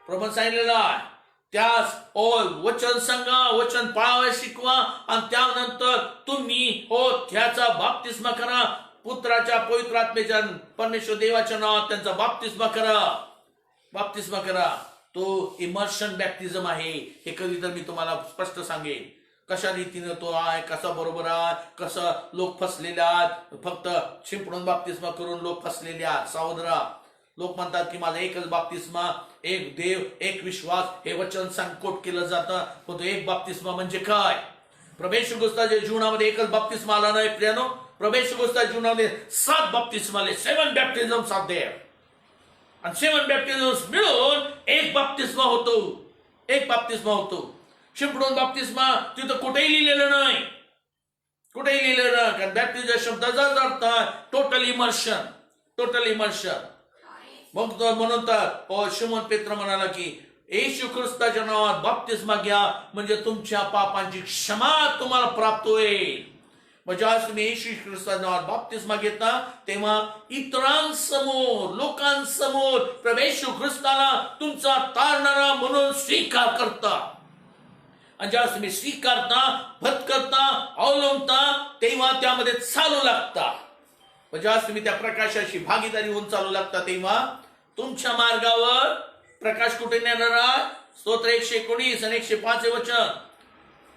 प्रभू सांगितलेला आहे त्यास वचन सांगा, वचन पाळावे शिकवा आणि त्यानंतर तुम्ही त्याचा बाप्तिस्मा करा. पुत्राच्या पवित्र आत्मेच्या परमेश्वर देवाच्या नावात त्यांचा बाप्तिस्मा करा. बाप्तिस्मा करा. तो इमर्शन बॅप्टिझम आहे. हे कधी तर मी तुम्हाला स्पष्ट सांगेन कशा रीतीने तो आहे, कसा बरोबर आहे, कसं लोक फसलेले आहेत. फक्त शिंपडून बाप्तिस्मा करून लोक फसलेले आहेत. सावधरा. लोक म्हणतात की माझा एकच बाप्तिस्मा, एक देव, एक विश्वास, हे वचन कोट केलं जातं. पण तो एक बाप्तिस्मा म्हणजे काय? प्रभू येशू ख्रिस्ताच्या जीवनामध्ये एकच बाप्तिस्मा आला नाही प्रियानो. प्रभू येशू ख्रिस्ताच्या जीवनामध्ये 7 बाप्तिस्मा आले. 7 बॅप्टिझम ऑफ देव. आणि 7 बॅप्टिझम मिळून एक बाप्तिस्मा होतो. एक बाप्तिस्मा होतो. शिंपडून बाप्तिस्मा तिथं कुठेही लिहिलेलं नाही. कुठेही लिहिलेलं नाही. कारण बॅप्टिझम शब्दाचा अर्थ टोटल इमर्शन. Total immersion. मग म्हणून तर शिमोन पेत्र म्हणाला की येशू ख्रिस्ताच्या नावात बाप्तिस्मा घ्या म्हणजे तुमच्या पापांची क्षमा तुम्हाला प्राप्त होईल. म्हणजे आज तुम्ही येशू ख्रिस्ताच्या नावात बाप्तिस्मा घेता तेव्हा इतरांसमोर, लोकांसमोर प्रभू येशू ख्रिस्ताला तुमचा तारणारा म्हणून स्वीकार करता. आणि ज्यावेळेस तुम्ही स्वीकारता, भटकता, अवलंबता तेव्हा त्यामध्ये चालू लागता. म्हणजे आज तुम्ही त्या प्रकाशाची भागीदारी होऊन चालू लागता तेव्हा तुमच्या मार्गावर प्रकाश कुठे नेणार? स्तोत्र 119 आणि 105 वचन.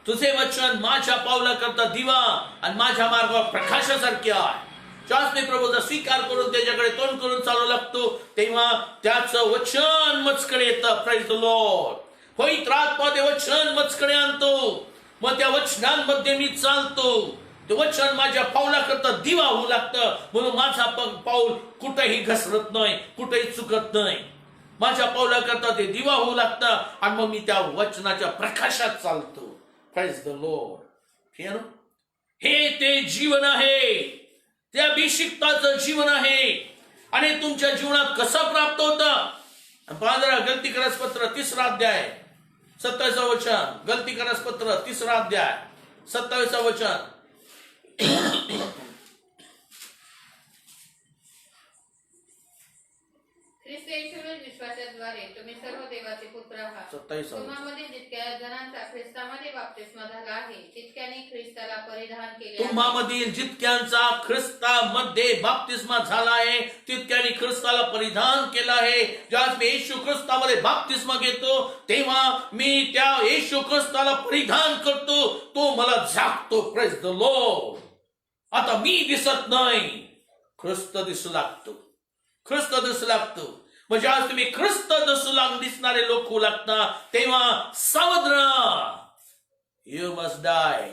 तुझे वचन माझ्या पावला करता दिवा आणि माझ्या मार्गावर प्रकाशासारखे आहे. ज्यावेळेस मी प्रभूचा स्वीकार करून त्याच्याकडे तोंड करून चालू लागतो तेव्हा त्याचं वचन मजकडे येतं. Praise the Lord. पवित्र आत्मा ते वचन मजकडे आणतो. मग त्या वचनांमध्ये मी चालतो. ते वचन माझ्या पावला करता दिवा होऊ लागतं. म्हणून माझा पाऊल कुठेही घसरत नाही, कुठेही चुकत नाही. माझ्या पावला करता ते दिवा होऊ लागतं आणि मग मी त्या वचनाच्या प्रकाशात चालतो. Praise the Lord. हे ते जीवन आहे. ते अभिषिक्ताचं जीवन आहे. आणि तुमच्या जीवनात कसं प्राप्त होतं? 15 गलतीकरस पत्र 3रा अध्याय 27 वचन. गलतीकरस पत्र 3रा अध्याय 27 वचन. ख्रिस्त येशूवरील विश्वासाद्वारे तुम्ही सर्व देवाचे पुत्र आहात. 27 तुम्हामध्ये जितक्या जणांचा ख्रिस्तामध्ये बाप्तिस्मा झाला आहे तितक्याने ख्रिस्ताला परिधान केले आहे. तुम्हामधील जितक्यांचा ख्रिस्तामध्ये बाप्तिस्मा झाला आहे तितक्याने ख्रिस्ताला परिधान केलं आहे. ज्यावेळेस मी येशू ख्रिस्तामध्ये बाप्तिस्मा घेतो तेव्हा मी त्या येशू ख्रिस्ताला परिधान करतो. तो मला झाकतो. Praise the Lord. आता मी दिसत नाही, ख्रिस्त दिसू लागतो. ख्रिस्त दिसू लागतो. म्हणजे आज तुम्ही ख्रिस्त दिसणारे लोक होऊ लागता तेव्हा सावध राहा. You must dye.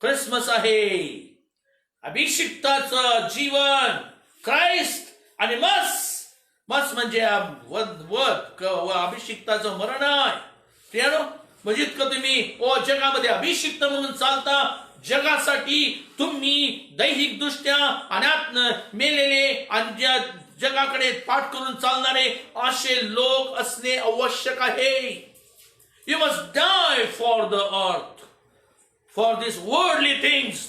क्रिसमस आहे. अभिषिक्ताचं जीवन क्राइस्ट आणि मस म्हणजे अभिषिक्ताचं मरण आहे. म्हणजे इतकं तुम्ही जगामध्ये अभिषिक्त म्हणून चालता. जगासाठी तुम्ही दैहिक दृष्ट्या आणि मेलेले आणि ज्या जगाकडे पाठ करून चालणारे असे लोक असणे आवश्यक आहे. You must die for the earth, for this worldly things.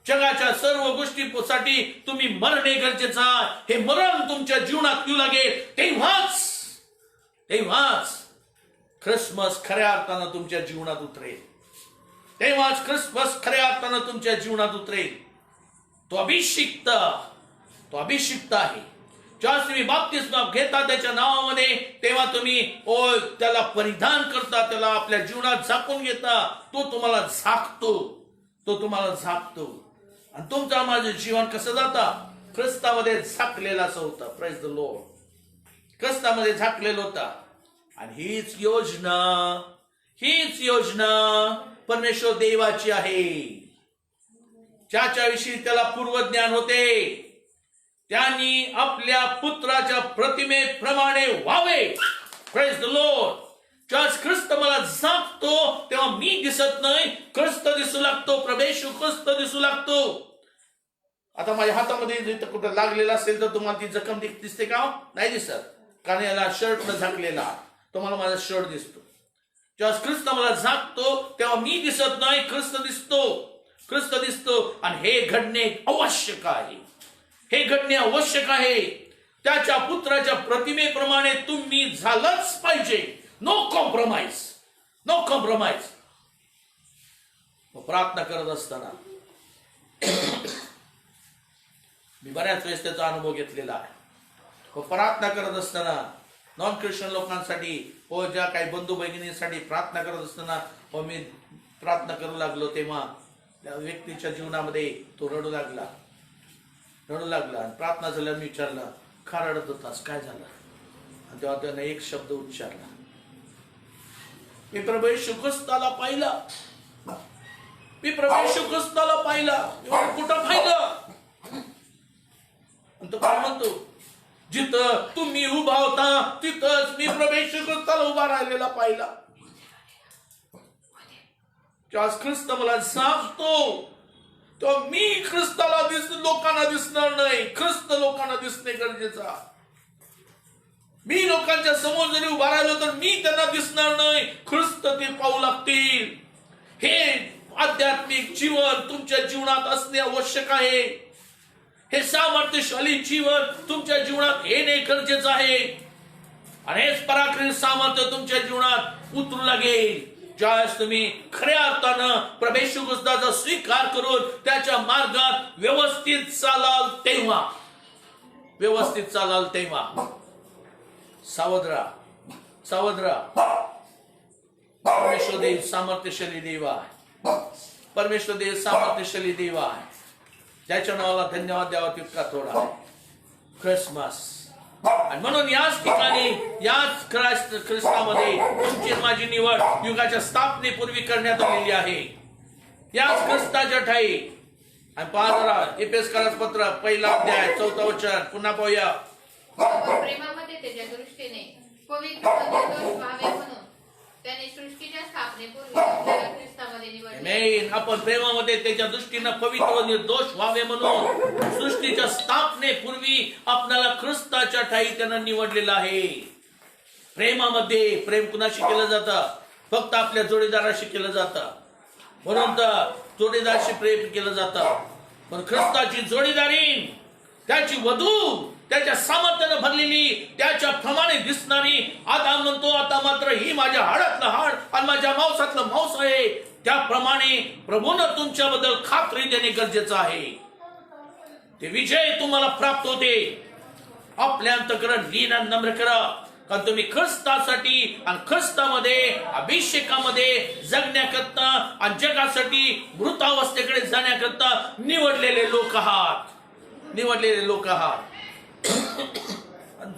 जगाच्या सर्व गोष्टीसाठी तुम्ही मरणे गरजेचं आहे. हे मरण तुमच्या जीवनात येऊ लागेल तेव्हाच ख्रिसमस खऱ्या अर्थानं तुमच्या जीवनात उतरेल. तेव्हाच ख्रिसमस खऱ्या अर्थानं तुमच्या जीवनात उतरेल. तो अभिषिक्त आहे. ज्यावेळेस तुम्ही बाप्तिस्मा घेता त्याच्या नावामध्ये तेव्हा तुम्ही त्याला परिधान करता, त्याला आपल्या जीवनात झाकून घेता. तो तुम्हाला झाकतो. आणि तुमचं माझं जीवन कसं जाता? ख्रिस्तामध्ये झाकलेलं असं होतं. Praise the Lord. ख्रिस्तामध्ये झाकलेलं होतं. आणि हीच योजना परमेश्वर देवाची आहे. ज्याच्याविषयी त्याला पूर्वज्ञान होते त्यांनी आपल्या पुत्राच्या प्रतिमेप्रमाणे व्हावे. Praise the Lord. ज्यावेळेस ख्रिस्त मला झाकतो तेव्हा मी दिसत नाही, ख्रिस्त दिसू लागतो. प्रभू येशू ख्रिस्त दिसू लागतो. आता माझ्या हातामध्ये कुठं लागलेला असेल तर तुम्हाला ती जखम दिसते का? नाही दिसत, कारण याला शर्ट न झाकलेला. तुम्हाला माझा शर्ट दिसतो. जेव्हा ख्रिस्त मला झाकतो तेव्हा मी दिसत नाही, ख्रिस्त दिसतो. ख्रिस्त दिसतो. आणि हे घडणे आवश्यक आहे. हे घडणे आवश्यक आहे. त्याच्या पुत्राच्या प्रतिमेप्रमाणे तुम्ही झालंच पाहिजे. No compromise. No compromise. प्रार्थना करत असताना मी बऱ्याच वेळेस त्याचा अनुभव घेतलेला आहे. प्रार्थना करत असताना नॉन ख्रिश्चन लोकांसाठी ज्या काही बंधू भगिनींसाठी प्रार्थना करत असताना मी प्रार्थना करू लागलो तेव्हा त्या व्यक्तीच्या जीवनामध्ये तो रडू लागला. आणि प्रार्थना झाल्यावर मी विचारलं, का रडत होतास, काय झालं? आणि तेव्हा त्याने एक शब्द उच्चारला, मी प्रभू येशू ख्रिस्ताला पाहिला. मी प्रभू येशू ख्रिस्ताला पाहिला. कुठं पाहिलं? तो काय म्हणतो, जिथं तुम्ही उभा होता तिथंच मी प्रभू येशू ख्रिस्ताला उभा राहिलेला पाहिला. ख्रिस्त मला सांगतो तो मी ख्रिस्ताला लोकांना दिसणार नाही. ख्रिस्त लोकांना दिसणे गरजेचा. मी लोकांच्या समोर जरी उभा राहिलो तर मी त्यांना दिसणार नाही, ख्रिस्त ते पाहू लागतील. हे आध्यात्मिक जीवन तुमच्या जीवनात असणे आवश्यक आहे. हे सामर्थ्यशाली जीवन तुमच्या जीवनात येणे गरजेचं आहे. आणि हेच पराक्रमी सामर्थ्य तुमच्या जीवनात उतरू लागेल ज्यावेळेस तुम्ही खऱ्या अर्थानं प्रभू येशू ख्रिस्ताचा स्वीकार करून त्याच्या मार्गात व्यवस्थित चालाल तेव्हा. व्यवस्थित चालाल तेव्हा. सावध राहा. परमेश्वर देव सामर्थ्यशाली देव आहे. परमेश्वर देव सामर्थ्यशाली देव आहे. ज्याच्या नावाला धन्यवाद द्यावा तितका थोडा आहे. ख्रिसमस. आणि म्हणून याच ठिकाणी याच ख्रिस्तामध्ये तुमची माझी निवड युगाच्या स्थापनेपूर्वी करण्यात आलेली आहे. याच ख्रिस्ताच्या ठाई. आणि पहा जरा एफेसकरास पत्र 1 अध्याय 4 वचन पुन्हा पाहूया. प्रेमामध्ये त्याच्या दृष्टीने पवित्र व निर्दोष व्हावे म्हणून त्याने सृष्टीच्या स्थापनेपूर्वी आपल्याला ख्रिस्तामध्ये निवडले. आपण प्रेमामध्ये त्याच्या दृष्टीने पवित्र व निर्दोष व्हावे म्हणून सृष्टीच्या स्थापनेपूर्वी आपल्याला ख्रिस्ताच्या ठाई त्यानं निवडलेलं आहे. प्रेमामध्ये प्रेम कुणाशी केलं जातं? फक्त आपल्या जोडीदाराशी केलं जातं. म्हणून तर जोडीदाराशी प्रेम केलं जातं. पण ख्रिस्ताची जोडीदारी, त्याची वधू, त्याच्या सामर्थ्यानं भरलेली, त्याच्या प्रमाणे दिसणारी. आता म्हणतो, आता मात्र ही माझ्या हाडातलं हाड आणि माझ्या मांसातलं मांस आहे. त्याप्रमाणे प्रभूनं तुमच्याबद्दल खात्री देणे गरजेचं आहे. ते विजय तुम्हाला प्राप्त होते. आपल्या अंतःकरण लीन आणि नम्र करा. कारण तुम्ही ख्रिस्तासाठी आणि ख्रिस्तामध्ये अभिषेकामध्ये जगण्याकरता आणि जगासाठी मृतावस्थेकडे जाण्याकरता निवडलेले लोक आहात.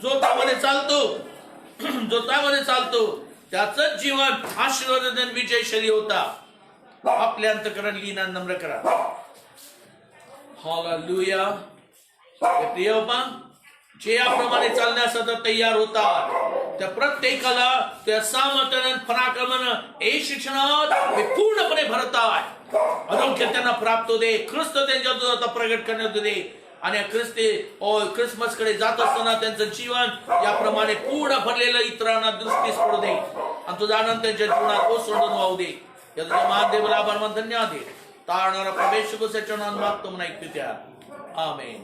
जो त्यामध्ये चालतो त्याच जीवन आशीर्वाद विजयशाली होता. आपल्या अंतःकरण लीन आणि नम्र करा. हालेलुया. प्रिय जे याप्रमाणे चालण्यासाठी तयार होतात त्या प्रत्येकाला त्या सामर्थ्यानं पराक्रमानं हे शिक्षणात हे पूर्णपणे भरतात. आरोग्य त्यांना प्राप्त होते. ख्रिस्त त्यांच्या प्रगट करण्यात होते. आणि ख्रिसमस कडे जात असताना त्यांचं जीवन याप्रमाणे पूर्ण भरलेलं इतरांना दृष्टीस पडू दे. आणि तुझा आनंद त्यांच्या जीवनात ओसंडून वाहू दे. या तुझ्या महादेवाला आभार मान धन्यवाद दे. तारणारा प्रवेश मागतो म्हणा ऐकतो त्या. आमेन.